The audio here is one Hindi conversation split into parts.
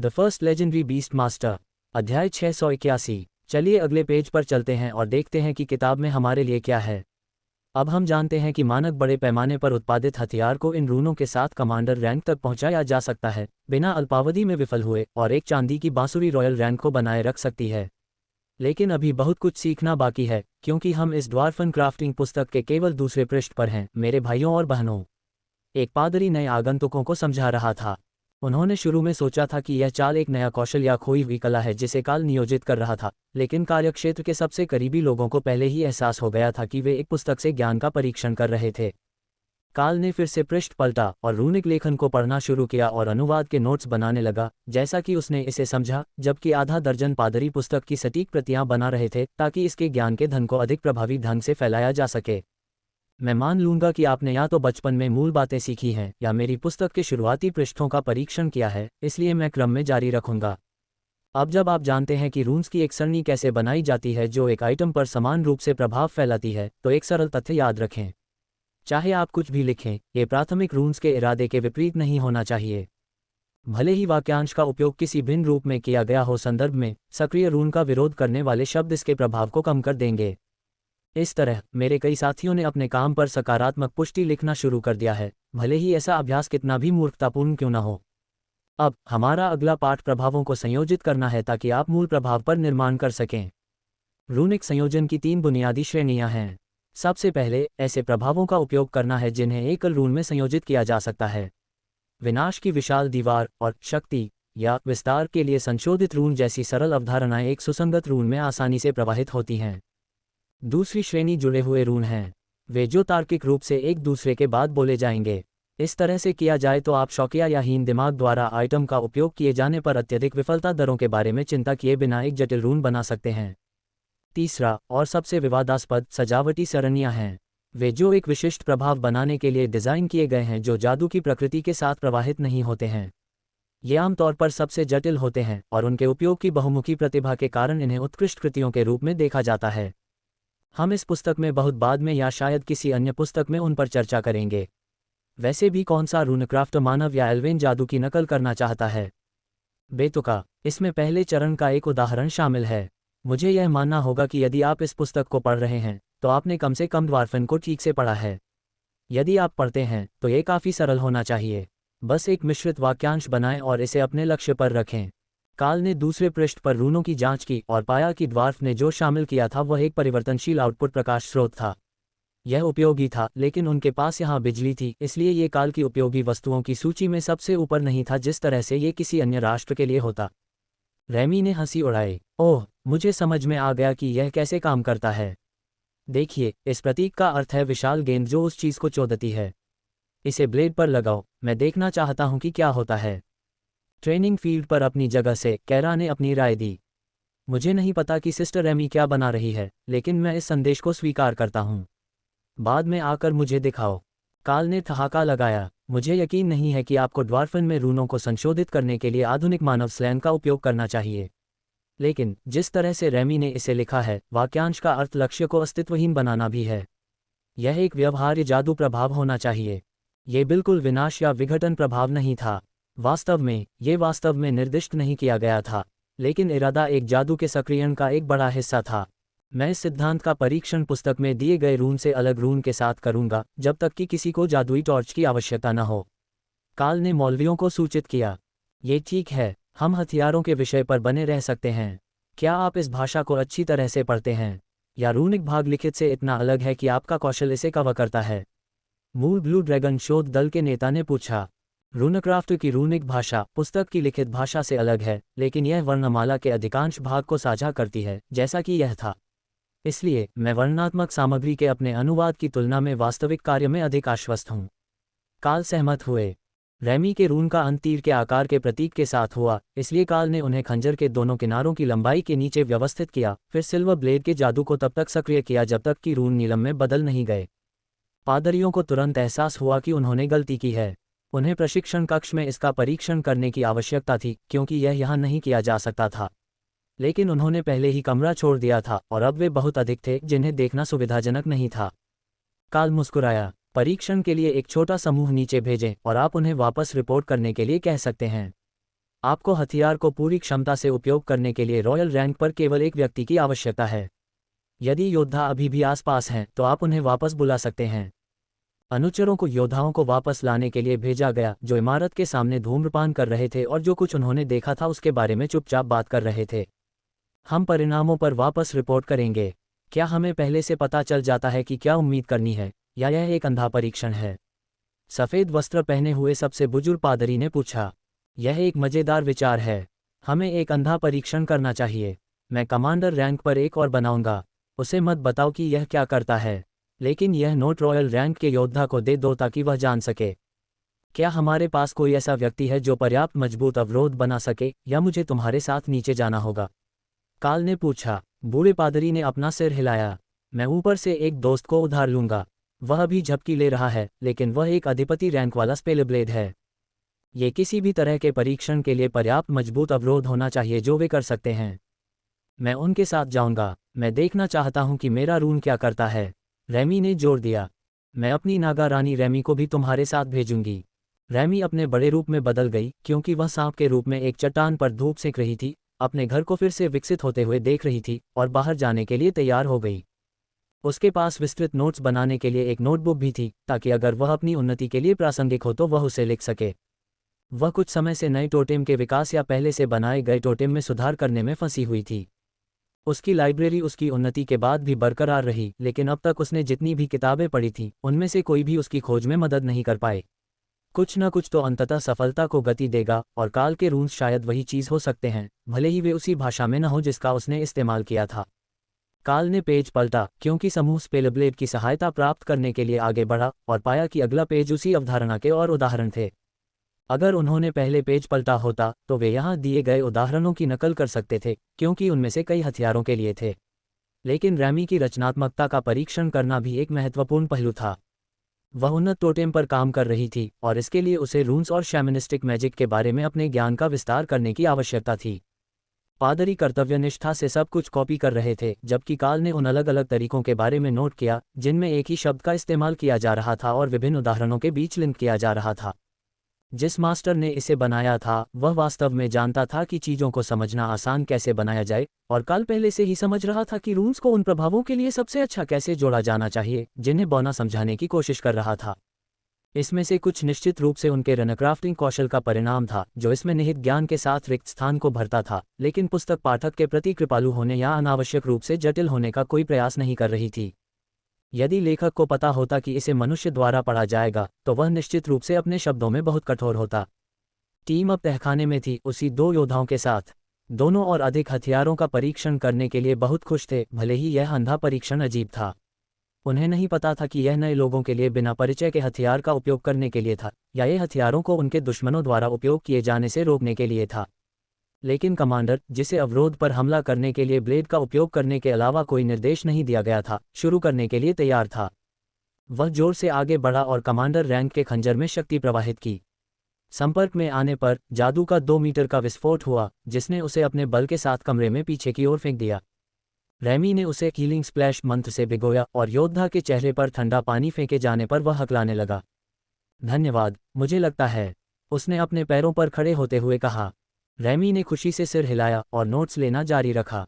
The first legendary beast master, अध्याय 681। चलिए अगले पेज पर चलते हैं और देखते हैं कि किताब में हमारे लिए क्या है। अब हम जानते हैं कि मानक बड़े पैमाने पर उत्पादित हथियार को इन रूनों के साथ कमांडर रैंक तक पहुंचाया जा सकता है, बिना अल्पावधि में विफल हुए, और एक चांदी की बांसुरी रॉयल रैंक को बनाए रख सकती है। लेकिन अभी बहुत कुछ सीखना बाकी है, क्योंकि हम इस ड्वार्फन क्राफ्टिंग पुस्तक के केवल दूसरे पृष्ठ पर हैं। मेरे भाइयों और बहनों, एक पादरी नए आगंतुकों को समझा रहा था। उन्होंने शुरू में सोचा था कि यह चाल एक नया कौशल या खोई हुई कला है जिसे काल नियोजित कर रहा था, लेकिन कार्यक्षेत्र के सबसे करीबी लोगों को पहले ही एहसास हो गया था कि वे एक पुस्तक से ज्ञान का परीक्षण कर रहे थे। काल ने फिर से पृष्ठ पलटा और रूनिक लेखन को पढ़ना शुरू किया और अनुवाद के नोट्स बनाने लगा, जैसा कि उसने इसे समझा, जबकि आधा दर्जन पादरी पुस्तक की सटीक प्रतियां बना रहे थे ताकि इसके ज्ञान के धन को अधिक प्रभावी ढंग से फैलाया जा सके। मैं मान लूंगा कि आपने या तो बचपन में मूल बातें सीखी हैं या मेरी पुस्तक के शुरुआती पृष्ठों का परीक्षण किया है, इसलिए मैं क्रम में जारी रखूंगा। अब जब आप जानते हैं कि रून्स की एक सरणी कैसे बनाई जाती है जो एक आइटम पर समान रूप से प्रभाव फैलाती है, तो एक सरल तथ्य याद रखें। चाहे आप कुछ भी लिखें, ये प्राथमिक रून्स के इरादे के विपरीत नहीं होना चाहिए। भले ही वाक्यांश का उपयोग किसी भिन्न रूप में किया गया हो, संदर्भ में सक्रिय रून का विरोध करने वाले शब्द इसके प्रभाव को कम कर देंगे। इस तरह मेरे कई साथियों ने अपने काम पर सकारात्मक पुष्टि लिखना शुरू कर दिया है, भले ही ऐसा अभ्यास कितना भी मूर्खतापूर्ण क्यों न हो। अब हमारा अगला पाठ प्रभावों को संयोजित करना है ताकि आप मूल प्रभाव पर निर्माण कर सकें। रूनिक संयोजन की 3 बुनियादी श्रेणियां हैं। सबसे पहले ऐसे प्रभावों का उपयोग करना है जिन्हें एकल रून में संयोजित किया जा सकता है। विनाश की विशाल दीवार और शक्ति या विस्तार के लिए संशोधित रून जैसी सरल अवधारणाएं एक सुसंगत रून में आसानी से प्रवाहित होती हैं। दूसरी श्रेणी जुड़े हुए रून हैं, वे जो तार्किक रूप से एक दूसरे के बाद बोले जाएंगे। इस तरह से किया जाए तो आप शौकिया या हीन दिमाग द्वारा आइटम का उपयोग किए जाने पर अत्यधिक विफलता दरों के बारे में चिंता किए बिना एक जटिल रून बना सकते हैं। तीसरा और सबसे विवादास्पद सजावटी सरणियां हैं, वे जो एक विशिष्ट प्रभाव बनाने के लिए डिज़ाइन किए गए हैं जो जादू की प्रकृति के साथ प्रवाहित नहीं होते हैं। ये आमतौर पर सबसे जटिल होते हैं और उनके उपयोग की बहुमुखी प्रतिभा के कारण इन्हें उत्कृष्ट कृतियों के रूप में देखा जाता है। हम इस पुस्तक में बहुत बाद में या शायद किसी अन्य पुस्तक में उन पर चर्चा करेंगे। वैसे भी कौन सा रूनक्राफ्ट मानव या एल्वेन जादू की नकल करना चाहता है? बेतुका, इसमें पहले चरण का एक उदाहरण शामिल है। मुझे यह मानना होगा कि यदि आप इस पुस्तक को पढ़ रहे हैं तो आपने कम से कम ड्वार्फन को ठीक से पढ़ा है। यदि आप पढ़ते हैं तो ये काफ़ी सरल होना चाहिए। बस एक मिश्रित वाक्यांश बनाएं और इसे अपने लक्ष्य पर रखें। काल ने दूसरे पृष्ठ पर रूनों की जांच की और पाया कि ड्वार्फ ने जो शामिल किया था वह एक परिवर्तनशील आउटपुट प्रकाश स्रोत था। यह उपयोगी था, लेकिन उनके पास यहाँ बिजली थी, इसलिए ये काल की उपयोगी वस्तुओं की सूची में सबसे ऊपर नहीं था जिस तरह से ये किसी अन्य राष्ट्र के लिए होता। रैमी ने हंसी उड़ाई। ओह, मुझे समझ में आ गया कि यह कैसे काम करता है। देखिए, इस प्रतीक का अर्थ है विशाल गेंद जो उस चीज़ को चोदती है। इसे ब्लेड पर लगाओ, मैं देखना चाहता हूँ कि क्या होता है। ट्रेनिंग फील्ड पर अपनी जगह से कैरा ने अपनी राय दी। मुझे नहीं पता कि सिस्टर एमी क्या बना रही है, लेकिन मैं इस संदेश को स्वीकार करता हूँ। बाद में आकर मुझे दिखाओ। काल ने ठहाका लगाया। मुझे यकीन नहीं है कि आपको ड्वार्फन में रूनों को संशोधित करने के लिए आधुनिक मानव स्लैंग का उपयोग करना चाहिए, लेकिन जिस तरह से रैमी ने इसे लिखा है, वाक्यांश का अर्थ लक्ष्य को अस्तित्वहीन बनाना भी है। यह एक व्यवहार्य जादू प्रभाव होना चाहिए। ये बिल्कुल विनाश या विघटन प्रभाव नहीं था। वास्तव में निर्दिष्ट नहीं किया गया था, लेकिन इरादा एक जादू के सक्रियण का एक बड़ा हिस्सा था। मैं इस सिद्धांत का परीक्षण पुस्तक में दिए गए रून से अलग रून के साथ करूंगा जब तक कि किसी को जादुई टॉर्च की आवश्यकता न हो। काल ने मौलवियों को सूचित किया। ये ठीक है, हम हथियारों के विषय पर बने रह सकते हैं। क्या आप इस भाषा को अच्छी तरह से पढ़ते हैं, या रूनिक भाग लिखित से इतना अलग है कि आपका कौशल इसे कवर करता है? मूल ब्लू ड्रैगन शोध दल के नेता ने पूछा। रूनक्राफ्ट की रूनिक भाषा पुस्तक की लिखित भाषा से अलग है, लेकिन यह वर्णमाला के अधिकांश भाग को साझा करती है, जैसा कि यह था। इसलिए मैं वर्णनात्मक सामग्री के अपने अनुवाद की तुलना में वास्तविक कार्य में अधिक आश्वस्त हूँ। काल सहमत हुए। रैमी के रून का अंत तीर के आकार के प्रतीक के साथ हुआ, इसलिए काल ने उन्हें खंजर के दोनों किनारों की लंबाई के नीचे व्यवस्थित किया, फिर सिल्वर ब्लेड के जादू को तब तक सक्रिय किया जब तक कि रून नीलम में बदल नहीं गए। पादरियों को तुरंत एहसास हुआ कि उन्होंने गलती की है। उन्हें प्रशिक्षण कक्ष में इसका परीक्षण करने की आवश्यकता थी, क्योंकि यह यहाँ नहीं किया जा सकता था। लेकिन उन्होंने पहले ही कमरा छोड़ दिया था और अब वे बहुत अधिक थे जिन्हें देखना सुविधाजनक नहीं था। काल मुस्कुराया। परीक्षण के लिए एक छोटा समूह नीचे भेजें और आप उन्हें वापस रिपोर्ट करने के लिए कह सकते हैं। आपको हथियार को पूरी क्षमता से उपयोग करने के लिए रॉयल रैंक पर केवल एक व्यक्ति की आवश्यकता है। यदि योद्धा अभी भी आसपास हैं तो आप उन्हें वापस बुला सकते हैं। अनुचरों को योद्धाओं को वापस लाने के लिए भेजा गया, जो इमारत के सामने धूम्रपान कर रहे थे और जो कुछ उन्होंने देखा था उसके बारे में चुपचाप बात कर रहे थे। हम परिणामों पर वापस रिपोर्ट करेंगे। क्या हमें पहले से पता चल जाता है कि क्या उम्मीद करनी है, या यह एक अंधा परीक्षण है? सफ़ेद वस्त्र पहने हुए सबसे बुजुर्ग पादरी ने पूछा। यह एक मज़ेदार विचार है। हमें एक अंधा परीक्षण करना चाहिए। मैं कमांडर रैंक पर एक और बनाऊंगा। उसे मत बताओ कि यह क्या करता है, लेकिन यह नोट रॉयल रैंक के योद्धा को दे दो ताकि वह जान सके। क्या हमारे पास कोई ऐसा व्यक्ति है जो पर्याप्त मजबूत अवरोध बना सके, या मुझे तुम्हारे साथ नीचे जाना होगा? काल ने पूछा। बूढ़े पादरी ने अपना सिर हिलाया। मैं ऊपर से एक दोस्त को उधार लूंगा। वह भी झपकी ले रहा है, लेकिन वह एक अधिपति रैंक वाला स्पेलब्लेड है। ये किसी भी तरह के परीक्षण के लिए पर्याप्त मजबूत अवरोध होना चाहिए जो वे कर सकते हैं। मैं उनके साथ जाऊंगा। मैं देखना चाहता हूं कि मेरा रून क्या करता है। रैमी ने जोर दिया। मैं अपनी नागा रानी रैमी को भी तुम्हारे साथ भेजूंगी। रैमी अपने बड़े रूप में बदल गई, क्योंकि वह सांप के रूप में एक चट्टान पर धूप सेक रही थी, अपने घर को फिर से विकसित होते हुए देख रही थी और बाहर जाने के लिए तैयार हो गई। उसके पास विस्तृत नोट्स बनाने के लिए एक नोटबुक भी थी, ताकि अगर वह अपनी उन्नति के लिए प्रासंगिक हो तो वह उसे लिख सके। वह कुछ समय से नए टोटेम के विकास या पहले से बनाए गए टोटेम में सुधार करने में फंसी हुई थी। उसकी लाइब्रेरी उसकी उन्नति के बाद भी बरकरार रही, लेकिन अब तक उसने जितनी भी किताबें पढ़ी थीं, उनमें से कोई भी उसकी खोज में मदद नहीं कर पाए। कुछ न कुछ तो अंततः सफलता को गति देगा, और काल के रून्स शायद वही चीज़ हो सकते हैं, भले ही वे उसी भाषा में न हो जिसका उसने इस्तेमाल किया था। काल ने पेज पलटा, क्योंकि समूह स्पेलब्लेड की सहायता प्राप्त करने के लिए आगे बढ़ा, और पाया कि अगला पेज उसी अवधारणा के और उदाहरण थे। अगर उन्होंने पहले पेज पलटा होता तो वे यहाँ दिए गए उदाहरणों की नकल कर सकते थे, क्योंकि उनमें से कई हथियारों के लिए थे। लेकिन रैमी की रचनात्मकता का परीक्षण करना भी एक महत्वपूर्ण पहलू था। वह उन्नत टोटेम पर काम कर रही थी, और इसके लिए उसे रून्स और शैमनिस्टिक मैजिक के बारे में अपने ज्ञान का विस्तार करने की आवश्यकता थी। पादरी कर्तव्यनिष्ठा से सब कुछ कॉपी कर रहे थे, जबकि काल ने उन अलग अलग तरीकों के बारे में नोट किया जिनमें एक ही शब्द का इस्तेमाल किया जा रहा था और विभिन्न उदाहरणों के बीच लिंक किया जा रहा था। जिस मास्टर ने इसे बनाया था वह वास्तव में जानता था कि चीज़ों को समझना आसान कैसे बनाया जाए, और काल पहले से ही समझ रहा था कि रून्स को उन प्रभावों के लिए सबसे अच्छा कैसे जोड़ा जाना चाहिए जिन्हें बौना समझाने की कोशिश कर रहा था। इसमें से कुछ निश्चित रूप से उनके रनक्राफ्टिंग कौशल का परिणाम था, जो इसमें निहित ज्ञान के साथ रिक्त स्थान को भरता था, लेकिन पुस्तक पाठक के प्रति कृपालु होने या अनावश्यक रूप से जटिल होने का कोई प्रयास नहीं कर रही थी। यदि लेखक को पता होता कि इसे मनुष्य द्वारा पढ़ा जाएगा तो वह निश्चित रूप से अपने शब्दों में बहुत कठोर होता। टीम अब तहखाने में थी, उसी दो योद्धाओं के साथ। दोनों और अधिक हथियारों का परीक्षण करने के लिए बहुत खुश थे, भले ही यह अंधा परीक्षण अजीब था। उन्हें नहीं पता था कि यह नए लोगों के लिए बिना परिचय के हथियार का उपयोग करने के लिए था, या ये हथियारों को उनके दुश्मनों द्वारा उपयोग किए जाने से रोकने के लिए था। लेकिन कमांडर, जिसे अवरोध पर हमला करने के लिए ब्लेड का उपयोग करने के अलावा कोई निर्देश नहीं दिया गया था, शुरू करने के लिए तैयार था। वह जोर से आगे बढ़ा और कमांडर रैंक के खंजर में शक्ति प्रवाहित की। संपर्क में आने पर जादू का 2 मीटर का विस्फोट हुआ, जिसने उसे अपने बल के साथ कमरे में पीछे की ओर फेंक दिया। रैमी ने उसे हीलिंग स्प्लैश मंत्र से भिगोया, और योद्धा के चेहरे पर ठंडा पानी फेंके जाने पर वह हकलाने लगा। धन्यवाद, मुझे लगता है, उसने अपने पैरों पर खड़े होते हुए कहा। रैमी ने खुशी से सिर हिलाया और नोट्स लेना जारी रखा।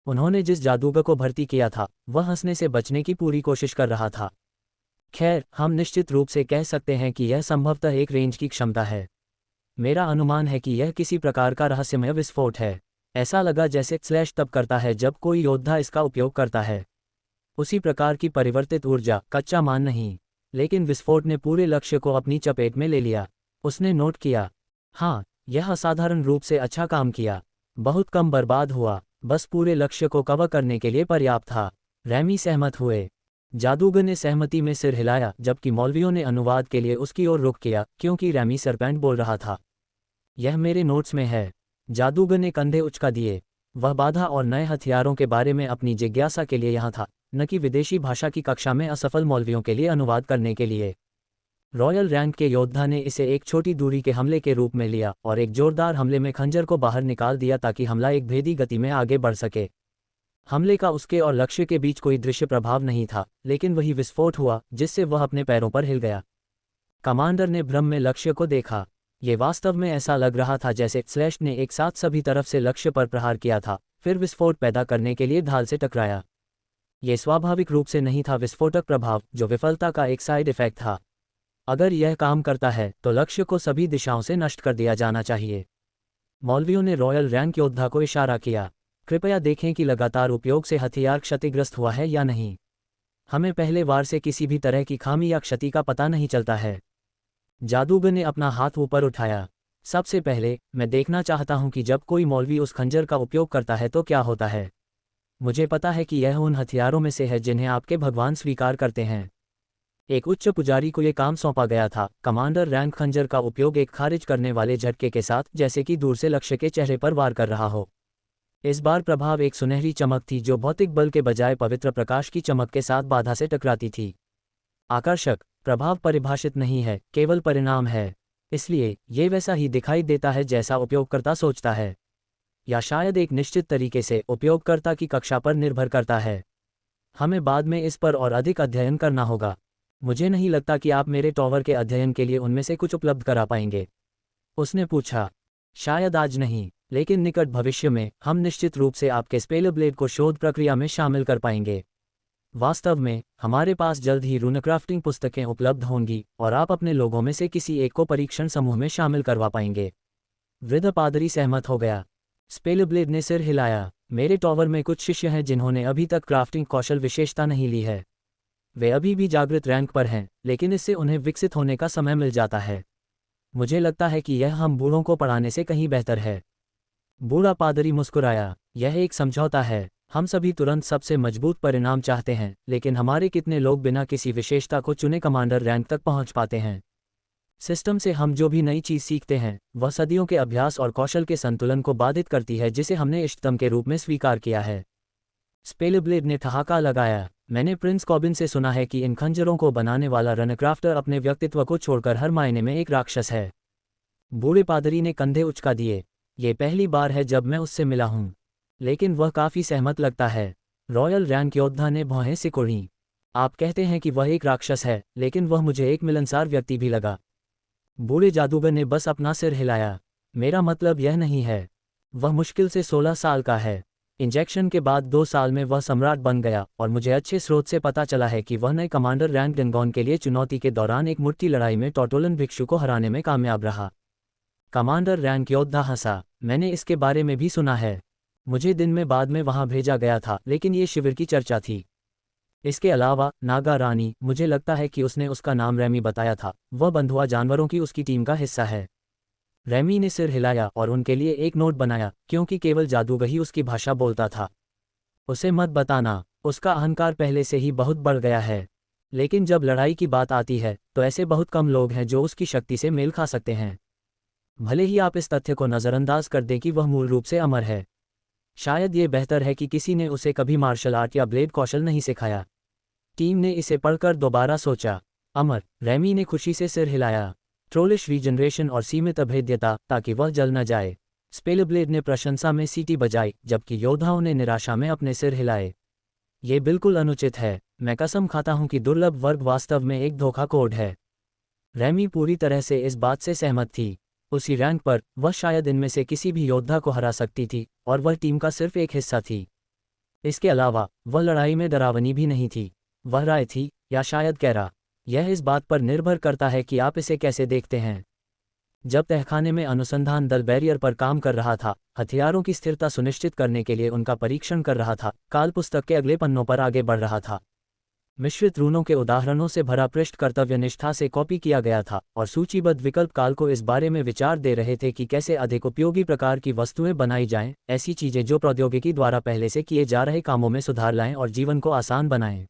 उन्होंने जिस जादूगर को भर्ती किया था वह हंसने से बचने की पूरी कोशिश कर रहा था। खैर, हम निश्चित रूप से कह सकते हैं कि यह संभवतः एक रेंज की क्षमता है। मेरा अनुमान है कि यह किसी प्रकार का रहस्यमय विस्फोट है। ऐसा लगा जैसे स्लैश तब करता है जब कोई योद्धा इसका उपयोग करता है। उसी प्रकार की परिवर्तित ऊर्जा, कच्चा मान नहीं। लेकिन विस्फोट ने पूरे लक्ष्य को अपनी चपेट में ले लिया। उसने नोट किया, हाँ, यह असाधारण रूप से अच्छा काम किया। बहुत कम बर्बाद हुआ, बस पूरे लक्ष्य को कवर करने के लिए पर्याप्त था। रैमी सहमत हुए। जादूगर ने सहमति में सिर हिलाया, जबकि मौलवियों ने अनुवाद के लिए उसकी ओर रुख किया, क्योंकि रैमी सरपेंट बोल रहा था। यह मेरे नोट्स में है। जादूगर ने कंधे उचका दिए। वह बाधा और नए हथियारों के बारे में अपनी जिज्ञासा के लिए यहाँ था, न कि विदेशी भाषा की कक्षा में असफल मौलवियों के लिए अनुवाद करने के लिए। रॉयल रैंक के योद्धा ने इसे एक छोटी दूरी के हमले के रूप में लिया और एक जोरदार हमले में खंजर को बाहर निकाल दिया ताकि हमला एक भेदी गति में आगे बढ़ सके। हमले का उसके और लक्ष्य के बीच कोई दृश्य प्रभाव नहीं था, लेकिन वही विस्फोट हुआ जिससे वह अपने पैरों पर हिल गया। कमांडर ने भ्रम में लक्ष्य को देखा। ये वास्तव में ऐसा लग रहा था जैसे स्लैश ने एक साथ सभी तरफ से लक्ष्य पर प्रहार किया था, फिर विस्फोट पैदा करने के लिए ढाल से टकराया। ये स्वाभाविक रूप से नहीं था विस्फोटक प्रभाव, जो विफलता का एक साइड इफेक्ट था। अगर यह काम करता है तो लक्ष्य को सभी दिशाओं से नष्ट कर दिया जाना चाहिए। मौलवियों ने रॉयल रैंक योद्धा को इशारा किया। कृपया देखें कि लगातार उपयोग से हथियार क्षतिग्रस्त हुआ है या नहीं। हमें पहले वार से किसी भी तरह की खामी या क्षति का पता नहीं चलता है। जादूगर ने अपना हाथ ऊपर उठाया। सबसे पहले, मैं देखना चाहता हूं कि जब कोई मौलवी उस खंजर का उपयोग करता है तो क्या होता है। मुझे पता है कि यह उन हथियारों में से है जिन्हें आपके भगवान स्वीकार करते हैं। एक उच्च पुजारी को यह काम सौंपा गया था, कमांडर रैंक खंजर का उपयोग एक खारिज करने वाले झटके के साथ, जैसे कि दूर से लक्ष्य के चेहरे पर वार कर रहा हो। इस बार प्रभाव एक सुनहरी चमक थी जो भौतिक बल के बजाय पवित्र प्रकाश की चमक के साथ बाधा से टकराती थी। आकर्षक प्रभाव परिभाषित नहीं है, केवल परिणाम है। इसलिए ये वैसा ही दिखाई देता है जैसा उपयोगकर्ता सोचता है, या शायद एक निश्चित तरीके से उपयोगकर्ता की कक्षा पर निर्भर करता है। हमें बाद में इस पर और अधिक अध्ययन करना होगा। मुझे नहीं लगता कि आप मेरे टॉवर के अध्ययन के लिए उनमें से कुछ उपलब्ध करा पाएंगे, उसने पूछा। शायद आज नहीं, लेकिन निकट भविष्य में हम निश्चित रूप से आपके स्पेल ब्लेड को शोध प्रक्रिया में शामिल कर पाएंगे। वास्तव में हमारे पास जल्द ही रूनक्राफ्टिंग पुस्तकें उपलब्ध होंगी और आप अपने लोगों में से किसी एक को परीक्षण समूह में शामिल करवा पाएंगे। वृद्ध पादरी सहमत हो गया। स्पेल ब्लेड ने सिर हिलाया। मेरे टॉवर में कुछ शिष्य हैं जिन्होंने अभी तक क्राफ्टिंग कौशल विशेषता नहीं ली है। वे अभी भी जागृत रैंक पर हैं, लेकिन इससे उन्हें विकसित होने का समय मिल जाता है। मुझे लगता है कि यह हम बूढ़ों को पढ़ाने से कहीं बेहतर है। बूढ़ा पादरी मुस्कुराया। यह एक समझौता है। हम सभी तुरंत सबसे मजबूत परिणाम चाहते हैं, लेकिन हमारे कितने लोग बिना किसी विशेषता को चुने कमांडर रैंक तक पहुंच पाते हैं। सिस्टम से हम जो भी नई चीज़ सीखते हैं वह सदियों के अभ्यास और कौशल के संतुलन को बाधित करती है जिसे हमने इष्टतम के रूप में स्वीकार किया है। स्पेलब्लेड ने ठहाका लगाया। मैंने प्रिंस कॉबिन से सुना है कि इन खंजरों को बनाने वाला रनक्राफ्टर अपने व्यक्तित्व को छोड़कर हर मायने में एक राक्षस है। बूढ़े पादरी ने कंधे उचका दिए। ये पहली बार है जब मैं उससे मिला हूँ, लेकिन वह काफ़ी सहमत लगता है। रॉयल रैंक योद्धा ने भौहें सिकोड़ी। आप कहते हैं कि वह एक राक्षस है, लेकिन वह मुझे एक मिलनसार व्यक्ति भी लगा। बूढ़े जादूगर ने बस अपना सिर हिलाया। मेरा मतलब यह नहीं है। वह मुश्किल से 16 साल का है। इंजेक्शन के बाद 2 साल में वह सम्राट बन गया, और मुझे अच्छे स्रोत से पता चला है कि वह नए कमांडर रैंक डेंगॉन के लिए चुनौती के दौरान एक मुट्ठी लड़ाई में टॉटोलन भिक्षु को हराने में कामयाब रहा। कमांडर रैंक योद्धा हंसा। मैंने इसके बारे में भी सुना है। मुझे दिन में बाद में वहां भेजा गया था, लेकिन ये शिविर की चर्चा थी। इसके अलावा नागा रानी, मुझे लगता है कि उसने उसका नाम रैमी बताया था, वह बंधुआ जानवरों की उसकी टीम का हिस्सा है। रैमी ने सिर हिलाया और उनके लिए एक नोट बनाया, क्योंकि केवल जादूगर ही उसकी भाषा बोलता था। उसे मत बताना, उसका अहंकार पहले से ही बहुत बढ़ गया है। लेकिन जब लड़ाई की बात आती है तो ऐसे बहुत कम लोग हैं जो उसकी शक्ति से मेल खा सकते हैं। भले ही आप इस तथ्य को नज़रअंदाज कर दें कि वह मूल रूप से अमर है। शायद ये बेहतर है कि किसी ने उसे कभी मार्शल आर्ट या ब्लेड कौशल नहीं सिखाया। टीम ने इसे पढ़कर दोबारा सोचा। अमर, रैमी ने खुशी से सिर हिलाया। ट्रोलिश रीजनरेशन और सीमित अभेद्यता, ताकि वह जल न जाए। स्पेलब्लेड ने प्रशंसा में सीटी बजाई, जबकि योद्धाओं ने निराशा में अपने सिर हिलाए। ये बिल्कुल अनुचित है। मैं कसम खाता हूं कि दुर्लभ वर्ग वास्तव में एक धोखा कोड है। रैमी पूरी तरह से इस बात से सहमत थी। उसी रैंक पर वह शायद इनमें से किसी भी योद्धा को हरा सकती थी, और वह टीम का सिर्फ एक हिस्सा थी। इसके अलावा वह लड़ाई में डरावनी भी नहीं थी। वह राय थी, या शायद कैरा। यह इस बात पर निर्भर करता है कि आप इसे कैसे देखते हैं। जब तहखाने में अनुसंधान दल बैरियर पर काम कर रहा था, हथियारों की स्थिरता सुनिश्चित करने के लिए उनका परीक्षण कर रहा था, काल पुस्तक के अगले पन्नों पर आगे बढ़ रहा था। मिश्रित रूनों के उदाहरणों से भरा पृष्ठ कर्तव्यनिष्ठा से कॉपी किया गया था, और सूचीबद्ध विकल्प काल को इस बारे में विचार दे रहे थे कि कैसे अधिक उपयोगी प्रकार की वस्तुएं बनाई जाएं, ऐसी चीजें जो प्रौद्योगिकी द्वारा पहले से किए जा रहे कामों में सुधार लाएं और जीवन को आसान बनाएं।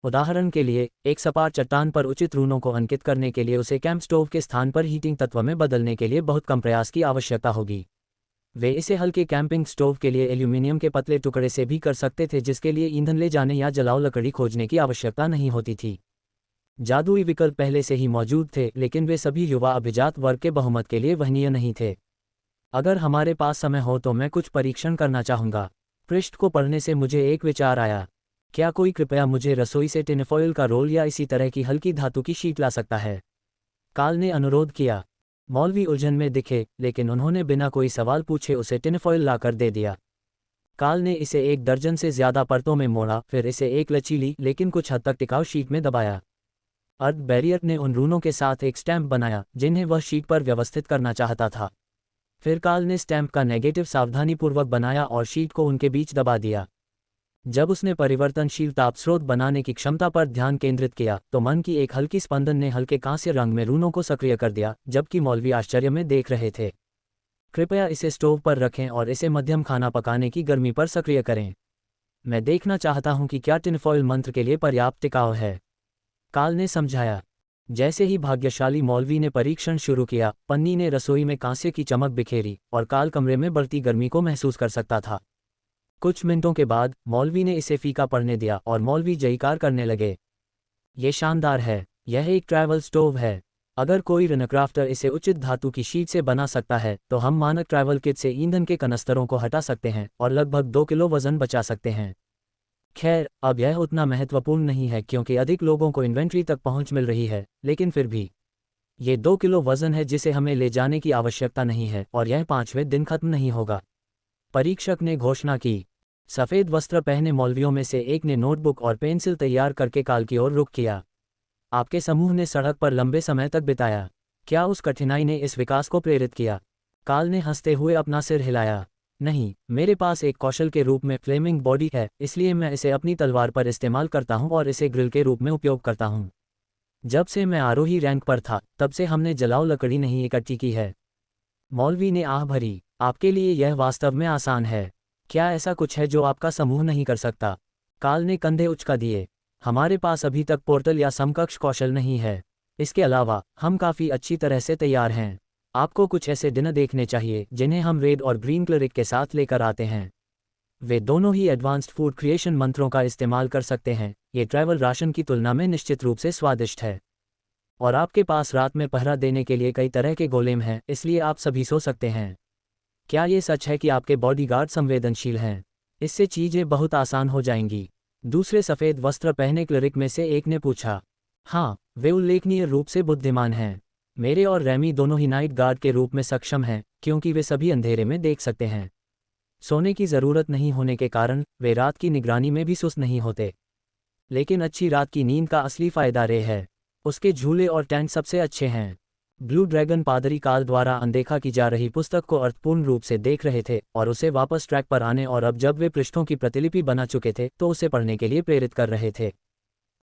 उदाहरण के लिए, एक सपाट चट्टान पर उचित रूनों को अंकित करने के लिए उसे कैंप स्टोव के स्थान पर हीटिंग तत्व में बदलने के लिए बहुत कम प्रयास की आवश्यकता होगी। वे इसे हल्के कैंपिंग स्टोव के लिए एल्यूमिनियम के पतले टुकड़े से भी कर सकते थे, जिसके लिए ईंधन ले जाने या जलाऊ लकड़ी खोजने की आवश्यकता नहीं होती थी। जादुई विकल्प पहले से ही मौजूद थे, लेकिन वे सभी युवा अभिजात वर्ग के बहुमत के लिए वहनीय नहीं थे। अगर हमारे पास समय हो तो मैं कुछ परीक्षण करना चाहूँगा। पृष्ठ को पढ़ने से मुझे एक विचार आया। क्या कोई कृपया मुझे रसोई से टिनफॉइल का रोल या इसी तरह की हल्की धातु की शीट ला सकता है? काल ने अनुरोध किया। मौलवी उलझन में दिखे, लेकिन उन्होंने बिना कोई सवाल पूछे उसे टिनफॉइल लाकर दे दिया। काल ने इसे 1 दर्जन से ज्यादा परतों में मोड़ा, फिर इसे एक लचीली लेकिन कुछ हद तक टिकाऊ शीट में दबाया। अर्थ बैरियर ने उन रूनों के साथ एक स्टैम्प बनाया जिन्हें वह शीट पर व्यवस्थित करना चाहता था। फिर काल ने स्टैम्प का नेगेटिव सावधानीपूर्वक बनाया और शीट को उनके बीच दबा दिया। जब उसने परिवर्तनशील ताप स्रोत बनाने की क्षमता पर ध्यान केंद्रित किया तो मन की एक हल्की स्पंदन ने हल्के कांस्य रंग में रूनों को सक्रिय कर दिया, जबकि मौलवी आश्चर्य में देख रहे थे। कृपया इसे स्टोव पर रखें और इसे मध्यम खाना पकाने की गर्मी पर सक्रिय करें। मैं देखना चाहता हूं कि क्या टिनफॉइल मंत्र के लिए पर्याप्त टिकाऊ है, काल ने समझाया। जैसे ही भाग्यशाली मौलवी ने परीक्षण शुरू किया, पन्नी ने रसोई में कांस्य की चमक बिखेरी और काल कमरे में बढ़ती गर्मी को महसूस कर सकता था। कुछ मिनटों के बाद मौलवी ने इसे फीका पड़ने दिया और मौलवी जयकार करने लगे। ये शानदार है, यह एक ट्रैवल स्टोव है। अगर कोई रिनक्राफ्टर इसे उचित धातु की शीट से बना सकता है तो हम मानक ट्रैवल किट से ईंधन के कनस्तरों को हटा सकते हैं और लगभग 2 किलो वजन बचा सकते हैं। खैर, अब यह उतना महत्वपूर्ण नहीं है क्योंकि अधिक लोगों को इन्वेंट्री तक पहुंच मिल रही है, लेकिन फिर भी ये 2 किलो वजन है जिसे हमें ले जाने की आवश्यकता नहीं है और यह 5वें दिन खत्म नहीं होगा, परीक्षक ने घोषणा की। सफ़ेद वस्त्र पहने मौलवियों में से एक ने नोटबुक और पेंसिल तैयार करके काल की ओर रुख किया। आपके समूह ने सड़क पर लंबे समय तक बिताया। क्या उस कठिनाई ने इस विकास को प्रेरित किया? काल ने हंसते हुए अपना सिर हिलाया। नहीं, मेरे पास एक कौशल के रूप में फ्लेमिंग बॉडी है, इसलिए मैं इसे अपनी तलवार पर इस्तेमाल करता हूं और इसे ग्रिल के रूप में उपयोग करता हूं। जब से मैं आरोही रैंक पर था तब से हमने जलाऊ लकड़ी नहीं इकट्ठी की है। मौलवी ने आह भरी। आपके लिए यह वास्तव में आसान है। क्या ऐसा कुछ है जो आपका समूह नहीं कर सकता? काल ने कंधे उचका दिए। हमारे पास अभी तक पोर्टल या समकक्ष कौशल नहीं है। इसके अलावा हम काफ़ी अच्छी तरह से तैयार हैं। आपको कुछ ऐसे डिनर देखने चाहिए जिन्हें हम रेड और ग्रीन क्लरिक के साथ लेकर आते हैं। वे दोनों ही एडवांस्ड फूड क्रिएशन मंत्रों का इस्तेमाल कर सकते हैं। ये ट्रैवल राशन की तुलना में निश्चित रूप से स्वादिष्ट है। और आपके पास रात में पहरा देने के लिए कई तरह के गोलेम हैं, इसलिए आप सभी सो सकते हैं। क्या ये सच है कि आपके बॉडीगार्ड संवेदनशील हैं? इससे चीज़ें बहुत आसान हो जाएंगी। दूसरे सफ़ेद वस्त्र पहने क्लरिक में से एक ने पूछा। हाँ, वे उल्लेखनीय रूप से बुद्धिमान हैं। मेरे और रैमी दोनों ही नाइट गार्ड के रूप में सक्षम हैं क्योंकि वे सभी अंधेरे में देख सकते हैं। सोने की ज़रूरत नहीं होने के कारण वे रात की निगरानी में भी सुस्त नहीं होते। लेकिन अच्छी रात की नींद का असली फ़ायदा रे है। उसके झूले और टेंट सबसे अच्छे हैं। ब्लू ड्रैगन पादरी काल द्वारा अनदेखा की जा रही पुस्तक को अर्थपूर्ण रूप से देख रहे थे और उसे वापस ट्रैक पर आने और अब जब वे पृष्ठों की प्रतिलिपि बना चुके थे तो उसे पढ़ने के लिए प्रेरित कर रहे थे।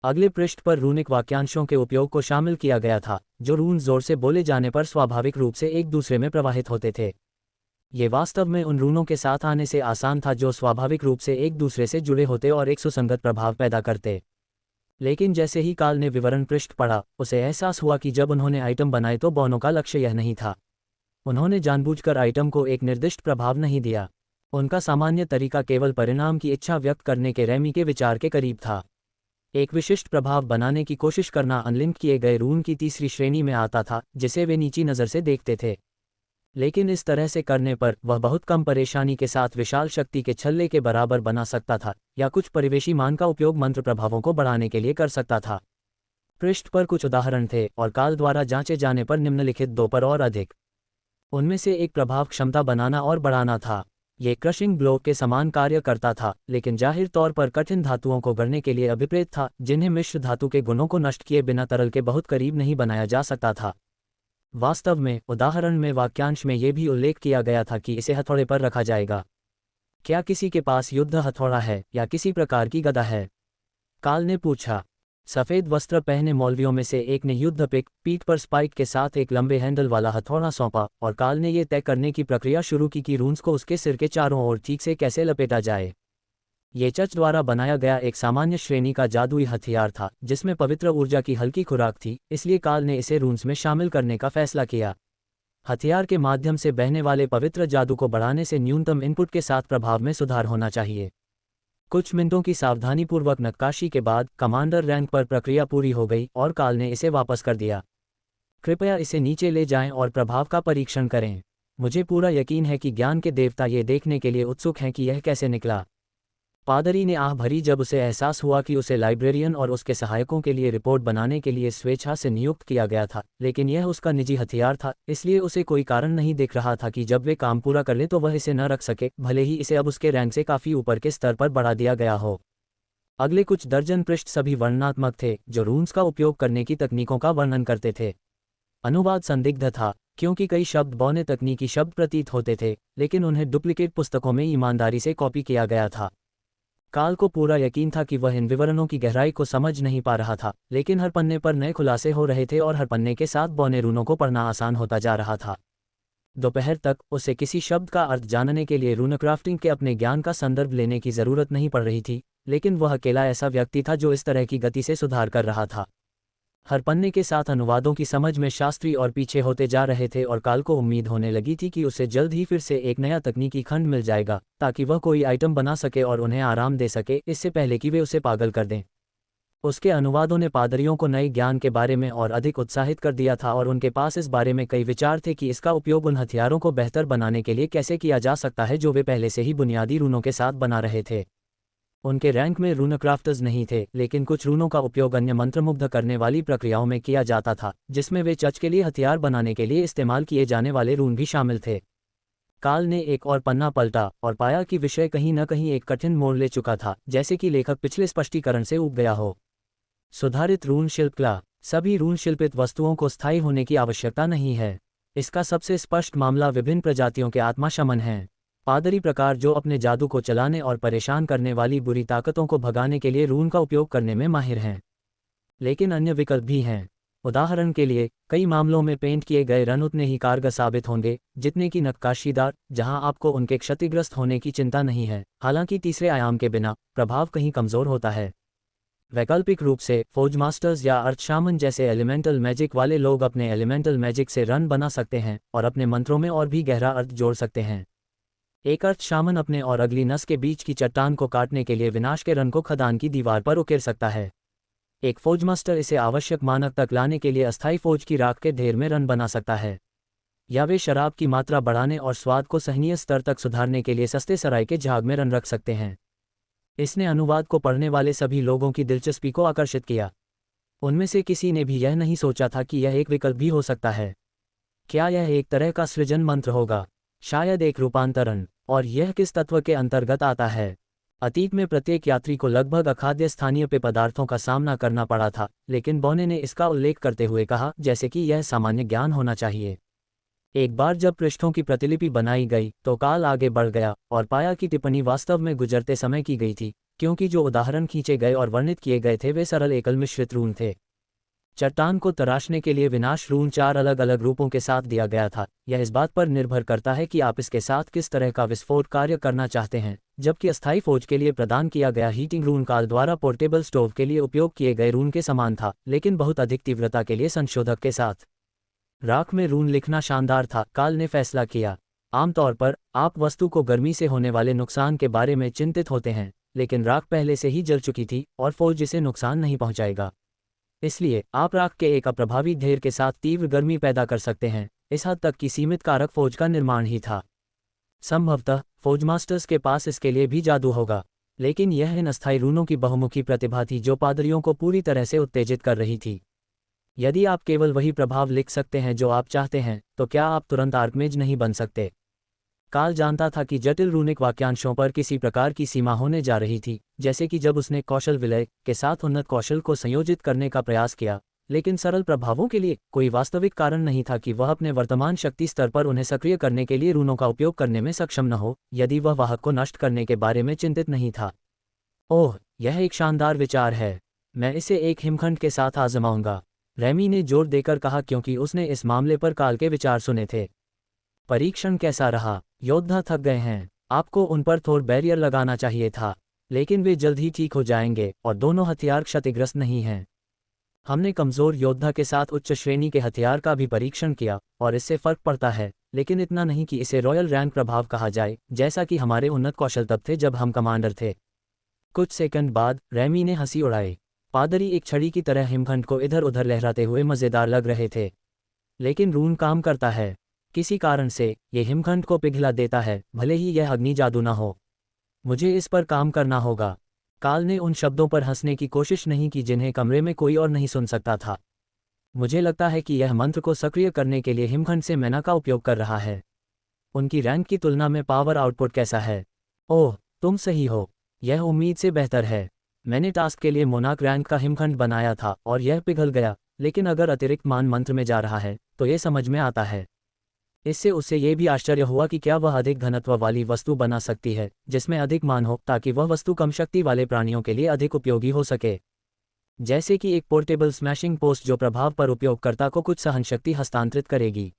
अगले पृष्ठ पर रूनिक वाक्यांशों के उपयोग को शामिल किया गया था, जो रून जोर से बोले जाने पर स्वाभाविक रूप से एक दूसरे में प्रवाहित होते थे। ये वास्तव में उन रूनों के साथ आने से आसान था जो स्वाभाविक रूप से एक दूसरे से जुड़े होते और एक सुसंगत प्रभाव पैदा करते। लेकिन जैसे ही काल ने विवरण पृष्ठ पढ़ा, उसे एहसास हुआ कि जब उन्होंने आइटम बनाए तो बौनों का लक्ष्य यह नहीं था। उन्होंने जानबूझकर आइटम को एक निर्दिष्ट प्रभाव नहीं दिया। उनका सामान्य तरीका केवल परिणाम की इच्छा व्यक्त करने के रैमी के विचार के करीब था। एक विशिष्ट प्रभाव बनाने की कोशिश करना अनलिंक किए गए रून की तीसरी श्रेणी में आता था जिसे वे नीची नज़र से देखते थे। लेकिन इस तरह से करने पर वह बहुत कम परेशानी के साथ विशाल शक्ति के छल्ले के बराबर बना सकता था या कुछ परिवेशी मान का उपयोग मंत्र प्रभावों को बढ़ाने के लिए कर सकता था। पृष्ठ पर कुछ उदाहरण थे और काल द्वारा जांचे जाने पर निम्नलिखित 2 पर और अधिक। उनमें से एक प्रभाव क्षमता बनाना और बढ़ाना था। ये क्रशिंग ब्लो के समान कार्य करता था, लेकिन जाहिर तौर पर कठिन धातुओं को गढ़ने के लिए अभिप्रेत था जिन्हें मिश्र धातु के गुणों को नष्ट किए बिना तरल के बहुत करीब नहीं बनाया जा सकता था। वास्तव में उदाहरण में वाक्यांश में यह भी उल्लेख किया गया था कि इसे हथौड़े पर रखा जाएगा। क्या किसी के पास युद्ध हथौड़ा है या किसी प्रकार की गदा है? काल ने पूछा। सफ़ेद वस्त्र पहने मौलवियों में से एक ने युद्ध पिक, पीठ पर स्पाइक के साथ एक लंबे हैंडल वाला हथौड़ा सौंपा और काल ने यह तय करने की प्रक्रिया शुरू की कि रून्स को उसके सिर के चारों ओर ठीक से कैसे लपेटा जाए। ये चच द्वारा बनाया गया एक सामान्य श्रेणी का जादुई हथियार था जिसमें पवित्र ऊर्जा की हल्की खुराक थी, इसलिए काल ने इसे रून्स में शामिल करने का फैसला किया। हथियार के माध्यम से बहने वाले पवित्र जादू को बढ़ाने से न्यूनतम इनपुट के साथ प्रभाव में सुधार होना चाहिए। कुछ मिनटों की सावधानीपूर्वक नक्काशी के बाद कमांडर रैंक पर प्रक्रिया पूरी हो गई और काल ने इसे वापस कर दिया। कृपया इसे नीचे ले जाएं और प्रभाव का परीक्षण करें। मुझे पूरा यकीन है कि ज्ञान के देवता ये देखने के लिए उत्सुक हैं कि यह कैसे निकला। पादरी ने आह भरी जब उसे एहसास हुआ कि उसे लाइब्रेरियन और उसके सहायकों के लिए रिपोर्ट बनाने के लिए स्वेच्छा से नियुक्त किया गया था, लेकिन यह उसका निजी हथियार था, इसलिए उसे कोई कारण नहीं दिख रहा था कि जब वे काम पूरा कर ले तो वह इसे न रख सके, भले ही इसे अब उसके रैंक से काफ़ी ऊपर के स्तर पर बढ़ा दिया गया हो। अगले कुछ दर्जन पृष्ठ सभी वर्णनात्मक थे, जो रून्स का उपयोग करने की तकनीकों का वर्णन करते थे। अनुवाद संदिग्ध था, क्योंकि कई शब्द बौने तकनीकी शब्द प्रतीत होते थे, लेकिन उन्हें डुप्लिकेट पुस्तकों में ईमानदारी से कॉपी किया गया था। काल को पूरा यकीन था कि वह इन विवरणों की गहराई को समझ नहीं पा रहा था, लेकिन हर पन्ने पर नए खुलासे हो रहे थे और हर पन्ने के साथ बौने रूनों को पढ़ना आसान होता जा रहा था। दोपहर तक उसे किसी शब्द का अर्थ जानने के लिए रूनक्राफ्टिंग के अपने ज्ञान का संदर्भ लेने की ज़रूरत नहीं पड़ रही थी, लेकिन वह अकेला ऐसा व्यक्ति था जो इस तरह की गति से सुधार कर रहा था। हर पन्ने के साथ अनुवादों की समझ में शास्त्री और पीछे होते जा रहे थे और काल को उम्मीद होने लगी थी कि उसे जल्द ही फिर से एक नया तकनीकी खंड मिल जाएगा, ताकि वह कोई आइटम बना सके और उन्हें आराम दे सके, इससे पहले कि वे उसे पागल कर दें। उसके अनुवादों ने पादरियों को नए ज्ञान के बारे में और अधिक उत्साहित कर दिया था और उनके पास इस बारे में कई विचार थे कि इसका उपयोग उन हथियारों को बेहतर बनाने के लिए कैसे किया जा सकता है जो वे पहले से ही बुनियादी रूनों के साथ बना रहे थे। उनके रैंक में रूनक्राफ्टर्स नहीं थे, लेकिन कुछ रूनों का उपयोग अन्य मंत्रमुग्ध करने वाली प्रक्रियाओं में किया जाता था, जिसमें वे चच के लिए हथियार बनाने के लिए इस्तेमाल किए जाने वाले रून भी शामिल थे। काल ने एक और पन्ना पलटा और पाया कि विषय कहीं न कहीं एक कठिन मोड़ ले चुका था, जैसे कि लेखक पिछले स्पष्टीकरण से ऊब गया हो। सुधारित रून शिल्पकला। सभी रून शिल्पित वस्तुओं को स्थायी होने की आवश्यकता नहीं है। इसका सबसे स्पष्ट मामला विभिन्न प्रजातियों के आत्माशमन हैं। पादरी प्रकार जो अपने जादू को चलाने और परेशान करने वाली बुरी ताकतों को भगाने के लिए रून का उपयोग करने में माहिर हैं। लेकिन अन्य विकल्प भी हैं। उदाहरण के लिए, कई मामलों में पेंट किए गए रन उतने ही कारगर साबित होंगे जितने कि नक्काशीदार, जहां आपको उनके क्षतिग्रस्त होने की चिंता नहीं है। हालांकि तीसरे आयाम के बिना प्रभाव कहीं कमज़ोर होता है। वैकल्पिक रूप से, फौज मास्टर्स या अर्थ शामन जैसे एलिमेंटल मैजिक वाले लोग अपने एलिमेंटल मैजिक से रन बना सकते हैं और अपने मंत्रों में और भी गहरा अर्थ जोड़ सकते हैं। एक अर्थ शामन अपने और अगली नस के बीच की चट्टान को काटने के लिए विनाश के रन को खदान की दीवार पर उकेर सकता है। एक फौज मास्टर इसे आवश्यक मानक तक लाने के लिए अस्थायी फौज की राख के ढेर में रन बना सकता है। या वे शराब की मात्रा बढ़ाने और स्वाद को सहनीय स्तर तक सुधारने के लिए सस्ते सराय के झाग में रन रख सकते हैं। इसने अनुवाद को पढ़ने वाले सभी लोगों की दिलचस्पी को आकर्षित किया। उनमें से किसी ने भी यह नहीं सोचा था कि यह एक विकल्प भी हो सकता है। क्या यह एक तरह का सृजन मंत्र होगा? शायद एक रूपांतरण। और यह किस तत्व के अंतर्गत आता है? अतीत में प्रत्येक यात्री को लगभग अखाद्य स्थानीय पेय पदार्थों का सामना करना पड़ा था, लेकिन बौने ने इसका उल्लेख करते हुए कहा जैसे कि यह सामान्य ज्ञान होना चाहिए। एक बार जब पृष्ठों की प्रतिलिपि बनाई गई तो काल आगे बढ़ गया और पाया कि टिप्पणी वास्तव में गुजरते समय की गई थी, क्योंकि जो उदाहरण खींचे गए और वर्णित किए गए थे वे सरल एकल मिश्रित रून थे। चट्टान को तराशने के लिए विनाश रून 4 अलग अलग रूपों के साथ दिया गया था। यह इस बात पर निर्भर करता है कि आप इसके साथ किस तरह का विस्फोट कार्य करना चाहते हैं, जबकि अस्थायी फौज के लिए प्रदान किया गया हीटिंग रून काल द्वारा पोर्टेबल स्टोव के लिए उपयोग किए गए रून के समान था, लेकिन बहुत अधिक तीव्रता के लिए संशोधक के साथ। राख में रून लिखना शानदार था, काल ने फैसला किया। आमतौर पर आप वस्तु को गर्मी से होने वाले नुकसान के बारे में चिंतित होते हैं, लेकिन राख पहले से ही जल चुकी थी और फौज इसे नुकसान नहीं पहुंचाएगा। इसलिए आप राख के एक अप्रभावी ढेर के साथ तीव्र गर्मी पैदा कर सकते हैं। इस हद तक कि सीमित कारक फौज का निर्माण ही था। संभवतः फौज मास्टर्स के पास इसके लिए भी जादू होगा, लेकिन यह इन अस्थायी रूनों की बहुमुखी प्रतिभा थी जो पादरियों को पूरी तरह से उत्तेजित कर रही थी। यदि आप केवल वही प्रभाव लिख सकते हैं जो आप चाहते हैं, तो क्या आप तुरंत आर्कमेज नहीं बन सकते? काल जानता था कि जटिल रूनिक वाक्यांशों पर किसी प्रकार की सीमा होने जा रही थी, जैसे कि जब उसने कौशल विलय के साथ उन्नत कौशल को संयोजित करने का प्रयास किया, लेकिन सरल प्रभावों के लिए कोई वास्तविक कारण नहीं था कि वह अपने वर्तमान शक्ति स्तर पर उन्हें सक्रिय करने के लिए रूनों का उपयोग करने में सक्षम न हो, यदि वह वाहक को नष्ट करने के बारे में चिंतित नहीं था। ओह, यह एक शानदार विचार है। मैं इसे एक हिमखंड के साथ आजमाऊंगा, रेमी ने जोर देकर कहा, क्योंकि उसने इस मामले पर काल के विचार सुने थे। परीक्षण कैसा रहा? योद्धा थक गए हैं। आपको उन पर थोर बैरियर लगाना चाहिए था, लेकिन वे जल्द ही ठीक हो जाएंगे और दोनों हथियार क्षतिग्रस्त नहीं हैं। हमने कमज़ोर योद्धा के साथ उच्च श्रेणी के हथियार का भी परीक्षण किया और इससे फ़र्क पड़ता है, लेकिन इतना नहीं कि इसे रॉयल रैंक प्रभाव कहा जाए, जैसा कि हमारे उन्नत कौशल तब थे जब हम कमांडर थे। कुछ सेकंड बाद रेमी ने हंसी उड़ाई। पादरी एक छड़ी की तरह हिमखंड को इधर उधर लहराते हुए मज़ेदार लग रहे थे। लेकिन रून काम करता है। किसी कारण से ये हिमखंड को पिघला देता है, भले ही यह अग्नि जादू न हो। मुझे इस पर काम करना होगा। काल ने उन शब्दों पर हंसने की कोशिश नहीं की जिन्हें कमरे में कोई और नहीं सुन सकता था। मुझे लगता है कि यह मंत्र को सक्रिय करने के लिए हिमखंड से मैना का उपयोग कर रहा है। उनकी रैंक की तुलना में पावर आउटपुट कैसा है? ओह, तुम सही हो। यह उम्मीद से बेहतर है। मैंने टास्क के लिए मोनाक रैंक का हिमखंड बनाया था और यह पिघल गया, लेकिन अगर अतिरिक्त मान मंत्र में जा रहा है तो यह समझ में आता है। इससे उससे यह भी आश्चर्य हुआ कि क्या वह अधिक घनत्व वाली वस्तु बना सकती है जिसमें अधिक मान हो, ताकि वह वस्तु कम शक्ति वाले प्राणियों के लिए अधिक उपयोगी हो सके। जैसे कि एक पोर्टेबल स्मैशिंग पोस्ट जो प्रभाव पर उपयोगकर्ता को कुछ सहनशक्ति हस्तांतरित करेगी।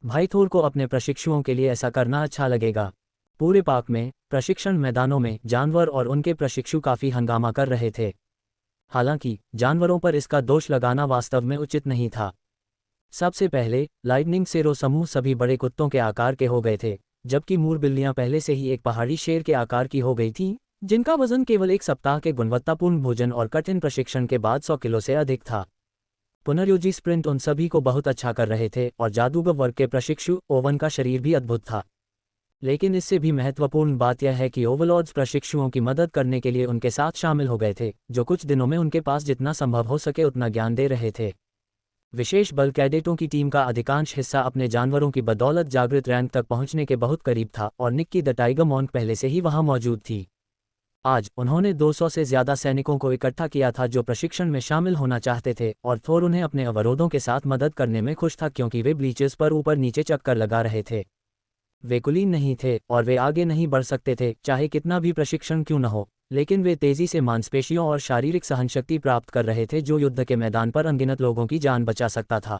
भाई थोर को अपने प्रशिक्षुओं के लिए ऐसा करना अच्छा लगेगा। पूरे पार्क में, प्रशिक्षण मैदानों में जानवर और उनके प्रशिक्षु काफ़ी हंगामा कर रहे थे। हालांकि जानवरों पर इसका दोष लगाना वास्तव में उचित नहीं था। सबसे पहले, लाइटनिंग सेरो समूह सभी बड़े कुत्तों के आकार के हो गए थे, जबकि मूर बिल्लियां पहले से ही एक पहाड़ी शेर के आकार की हो गई थीं, जिनका वजन केवल एक सप्ताह के गुणवत्तापूर्ण भोजन और कठिन प्रशिक्षण के बाद 100 किलो से अधिक था। पुनर्योजी स्प्रिंट उन सभी को बहुत अच्छा कर रहे थे और जादूगर वर्ग के प्रशिक्षु ओवन का शरीर भी अद्भुत था। लेकिन इससे भी महत्वपूर्ण बात यह है कि ओवरलॉर्ड्स प्रशिक्षुओं की मदद करने के लिए उनके साथ शामिल हो गए थे, जो कुछ दिनों में उनके पास जितना संभव हो सके उतना ज्ञान दे रहे थे। विशेष बल कैडेटों की टीम का अधिकांश हिस्सा अपने जानवरों की बदौलत जागृत रैंक तक पहुंचने के बहुत करीब था और निक्की द टाइगर मॉन्क पहले से ही वहां मौजूद थी। आज उन्होंने 200 से ज्यादा सैनिकों को इकट्ठा किया था जो प्रशिक्षण में शामिल होना चाहते थे, और थोर उन्हें अपने अवरोधों के साथ मदद करने में खुश था क्योंकि वे ब्लीचेस पर ऊपर नीचे चक्कर लगा रहे थे। वे कुलीन नहीं थे और वे आगे नहीं बढ़ सकते थे, चाहे कितना भी प्रशिक्षण क्यों न हो, लेकिन वे तेजी से मांसपेशियों और शारीरिक सहनशक्ति प्राप्त कर रहे थे जो युद्ध के मैदान पर अनगिनत लोगों की जान बचा सकता था।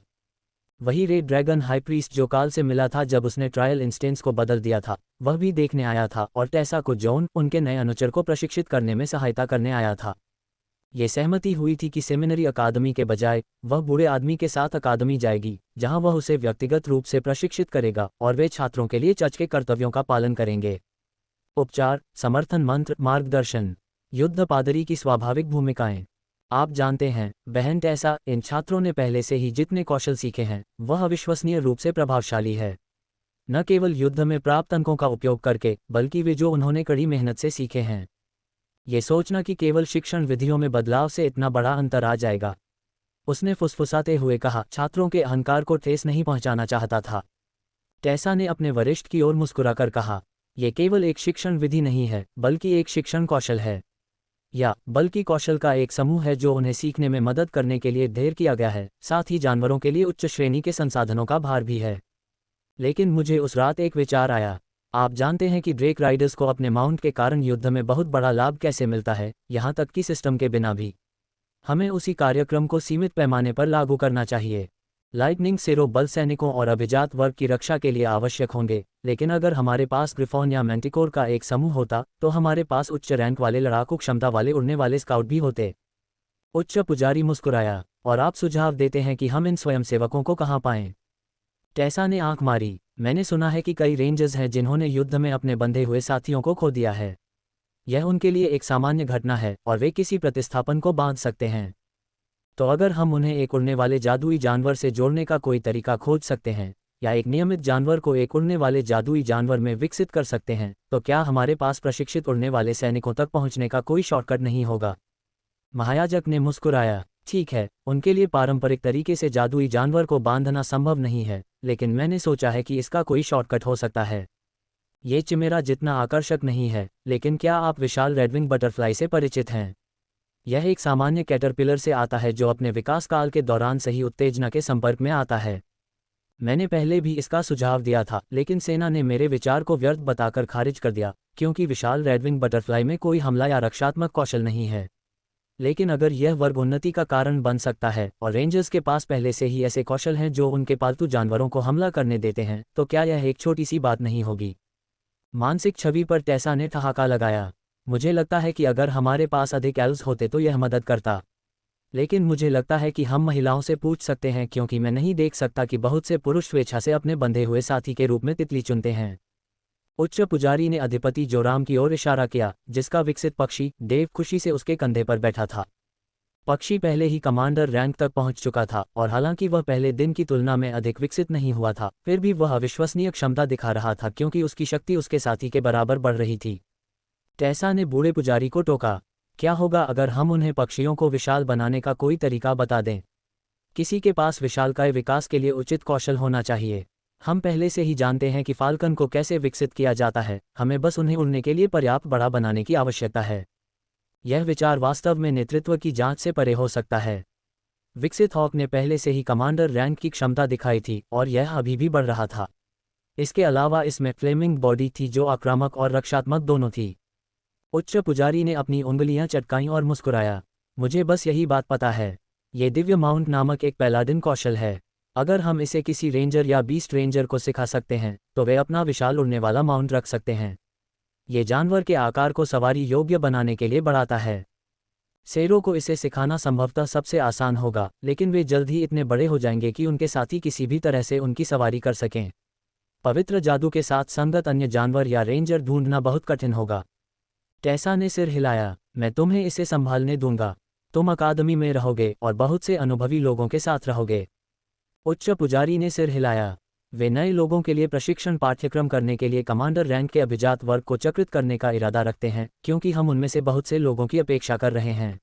वही रेड ड्रैगन हाई प्रीस्ट जो काल से मिला था जब उसने ट्रायल इंस्टेंस को बदल दिया था, वह भी देखने आया था और टेसा को जॉन, उनके नए अनुचर को प्रशिक्षित करने में सहायता करने आया था। ये सहमति हुई थी कि सेमिनरी अकादमी के बजाय वह बूढ़े आदमी के साथ अकादमी जाएगी, जहां वह उसे व्यक्तिगत रूप से प्रशिक्षित करेगा और वे छात्रों के लिए चर्च के कर्तव्यों का पालन करेंगे। उपचार, समर्थन मंत्र, मार्गदर्शन, युद्ध पादरी की स्वाभाविक भूमिकाएं। आप जानते हैं, बहन टेसा, इन छात्रों ने पहले से ही जितने कौशल सीखे हैं वह अविश्वसनीय रूप से प्रभावशाली है। न केवल युद्ध में प्राप्त अंकों का उपयोग करके, बल्कि वे जो उन्होंने कड़ी मेहनत से सीखे हैं। ये सोचना कि केवल शिक्षण विधियों में बदलाव से इतना बड़ा अंतर आ जाएगा। उसने फुसफुसाते हुए कहा, छात्रों के अहंकार को ठेस नहीं पहुंचाना चाहता था। टेसा ने अपने वरिष्ठ की ओर मुस्कुराकर कहा, यह केवल एक शिक्षण विधि नहीं है, बल्कि एक शिक्षण कौशल है, या बल्कि कौशल का एक समूह है जो उन्हें सीखने में मदद करने के लिए ढेर किया गया है। साथ ही जानवरों के लिए उच्च श्रेणी के संसाधनों का भार भी है। लेकिन मुझे उस रात एक विचार आया। आप जानते हैं कि ड्रेक राइडर्स को अपने माउंट के कारण युद्ध में बहुत बड़ा लाभ कैसे मिलता है, यहाँ तक कि सिस्टम के बिना भी। हमें उसी कार्यक्रम को सीमित पैमाने पर लागू करना चाहिए। लाइटनिंग सेरो बल सैनिकों और अभिजात वर्ग की रक्षा के लिए आवश्यक होंगे, लेकिन अगर हमारे पास ग्रिफॉन या मैंटिकोर का एक समूह होता तो हमारे पास उच्च रैंक वाले लड़ाकू क्षमता वाले उड़ने वाले स्काउट भी होते। उच्च पुजारी मुस्कुराया, और आप सुझाव देते हैं कि हम इन स्वयंसेवकों को कहाँ पाएं? टेसा ने आंख मारी, मैंने सुना है कि कई रेंजर्स हैं जिन्होंने युद्ध में अपने बंधे हुए साथियों को खो दिया है। यह उनके लिए एक सामान्य घटना है और वे किसी प्रतिस्थापन को बांध सकते हैं। तो अगर हम उन्हें एक उड़ने वाले जादुई जानवर से जोड़ने का कोई तरीका खोज सकते हैं, या एक नियमित जानवर को एक उड़ने वाले जादुई जानवर में विकसित कर सकते हैं, तो क्या हमारे पास प्रशिक्षित उड़ने वाले सैनिकों तक पहुंचने का कोई शॉर्टकट नहीं होगा? महायाजक ने मुस्कुराया, ठीक है, उनके लिए पारंपरिक तरीके से जादुई जानवर को बांधना संभव नहीं है, लेकिन मैंने सोचा है कि इसका कोई शॉर्टकट हो सकता है। ये चिमेरा जितना आकर्षक नहीं है, लेकिन क्या आप विशाल रेडविंग बटरफ्लाई से परिचित हैं? यह एक सामान्य कैटरपिलर से आता है जो अपने विकास काल के दौरान सही उत्तेजना के संपर्क में आता है। मैंने पहले भी इसका सुझाव दिया था, लेकिन सेना ने मेरे विचार को व्यर्थ बताकर खारिज कर दिया, क्योंकि विशाल रेडविंग बटरफ्लाई में कोई हमला या रक्षात्मक कौशल नहीं है। लेकिन अगर यह वर्ग उन्नति का कारण बन सकता है और रेंजर्स के पास पहले से ही ऐसे कौशल हैं जो उनके पालतू जानवरों को हमला करने देते हैं, तो क्या यह एक छोटी सी बात नहीं होगी? मानसिक छवि पर टेसा ने ठहाका लगाया, मुझे लगता है कि अगर हमारे पास अधिक एल्व्स होते तो यह मदद करता। लेकिन मुझे लगता है कि हम महिलाओं से पूछ सकते हैं, क्योंकि मैं नहीं देख सकता कि बहुत से पुरुष स्वेच्छा से अपने बंधे हुए साथी के रूप में तितली चुनते हैं। उच्च पुजारी ने अधिपति जोराम की ओर इशारा किया, जिसका विकसित पक्षी डेव खुशी से उसके कंधे पर बैठा था। पक्षी पहले ही कमांडर रैंक तक पहुंच चुका था, और हालांकि वह पहले दिन की तुलना में अधिक विकसित नहीं हुआ था, फिर भी वह अविश्वसनीय क्षमता दिखा रहा था क्योंकि उसकी शक्ति उसके साथी के बराबर बढ़ रही थी। टेसा ने बूढ़े पुजारी को टोका। क्या होगा अगर हम उन्हें पक्षियों को विशाल बनाने का कोई तरीका बता दें? किसी के पास विशालकाय विकास के लिए उचित कौशल होना चाहिए। हम पहले से ही जानते हैं कि फाल्कन को कैसे विकसित किया जाता है, हमें बस उन्हें उड़ने के लिए पर्याप्त बड़ा बनाने की आवश्यकता है। यह विचार वास्तव में नेतृत्व की जांच से परे हो सकता है। विकसित हॉक ने पहले से ही कमांडर रैंक की क्षमता दिखाई थी और यह अभी भी बढ़ रहा था। इसके अलावा इसमें फ्लेमिंग बॉडी थी जो आक्रामक और रक्षात्मक दोनों थी। उच्च पुजारी ने अपनी उंगलियां चटकाईं और मुस्कुराया। मुझे बस यही बात पता है। ये दिव्य माउंट नामक एक पैलाडिन कौशल है। अगर हम इसे किसी रेंजर या बीस्ट रेंजर को सिखा सकते हैं तो वे अपना विशाल उड़ने वाला माउंट रख सकते हैं। ये जानवर के आकार को सवारी योग्य बनाने के लिए बढ़ाता है। शेरों को इसे सिखाना संभवतः सबसे आसान होगा, लेकिन वे जल्द ही इतने बड़े हो जाएंगे कि उनके साथी किसी भी तरह से उनकी सवारी कर सकें। पवित्र जादू के साथ संगत अन्य जानवर या रेंजर ढूंढना बहुत कठिन होगा। टेसा ने सिर हिलाया। मैं तुम्हें इसे संभालने दूंगा। तुम अकादमी में रहोगे और बहुत से अनुभवी लोगों के साथ रहोगे। उच्च पुजारी ने सिर हिलाया। वे नए लोगों के लिए प्रशिक्षण पाठ्यक्रम करने के लिए कमांडर रैंक के अभिजात वर्ग को चक्रित करने का इरादा रखते हैं, क्योंकि हम उनमें से बहुत से लोगों की अपेक्षा कर रहे हैं।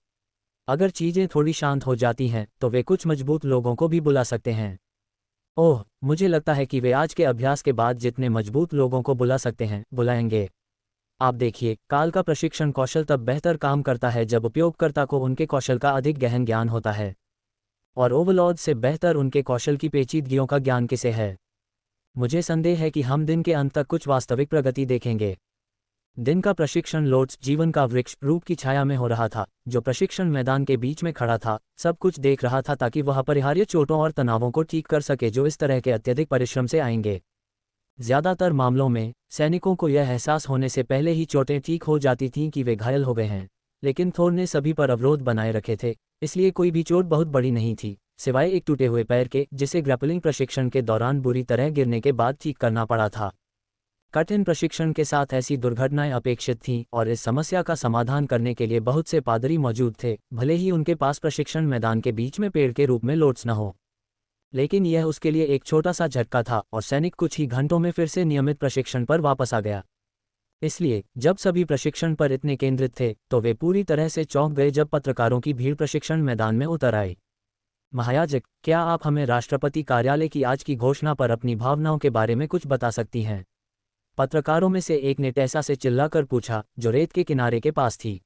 अगर चीज़ें थोड़ी शांत हो जाती हैं तो वे कुछ मजबूत लोगों को भी बुला सकते हैं। ओह, मुझे लगता है कि वे आज के अभ्यास के बाद जितने मजबूत लोगों को बुला सकते हैं बुलाएंगे। आप देखिए, काल का प्रशिक्षण कौशल तब बेहतर काम करता है जब उपयोगकर्ता को उनके कौशल का अधिक गहन ज्ञान होता है, और ओवरलॉर्ड से बेहतर उनके कौशल की पेचीदगियों का ज्ञान किसे है। मुझे संदेह है कि हम दिन के अंत तक कुछ वास्तविक प्रगति देखेंगे। दिन का प्रशिक्षण लोड्स जीवन का वृक्ष रूप की छाया में हो रहा था, जो प्रशिक्षण मैदान के बीच में खड़ा था, सब कुछ देख रहा था ताकि वह अपरिहार्य चोटों और तनावों को ठीक कर सके जो इस तरह के अत्यधिक परिश्रम से आएंगे। ज्यादातर मामलों में सैनिकों को यह एहसास होने से पहले ही चोटें ठीक हो जाती थीं कि वे घायल हो गए हैं, लेकिन थोर ने सभी पर अवरोध बनाए रखे थे, इसलिए कोई भी चोट बहुत बड़ी नहीं थी, सिवाय एक टूटे हुए पैर के जिसे ग्रैपलिंग प्रशिक्षण के दौरान बुरी तरह गिरने के बाद ठीक करना पड़ा था। कठिन प्रशिक्षण के साथ ऐसी दुर्घटनाएं अपेक्षित थीं और इस समस्या का समाधान करने के लिए बहुत से पादरी मौजूद थे, भले ही उनके पास प्रशिक्षण मैदान के बीच में पेड़ के रूप में लोड्स न हो। लेकिन यह उसके लिए एक छोटा सा झटका था और सैनिक कुछ ही घंटों में फिर से नियमित प्रशिक्षण पर वापस आ गया। इसलिए जब सभी प्रशिक्षण पर इतने केंद्रित थे तो वे पूरी तरह से चौंक गए जब पत्रकारों की भीड़ प्रशिक्षण मैदान में उतर आई। महायाजक, क्या आप हमें राष्ट्रपति कार्यालय की आज की घोषणा पर अपनी भावनाओं के बारे में कुछ बता सकती हैं? पत्रकारों में से एक ने टेसा से चिल्लाकर पूछा, जो रेत के किनारे के पास थी।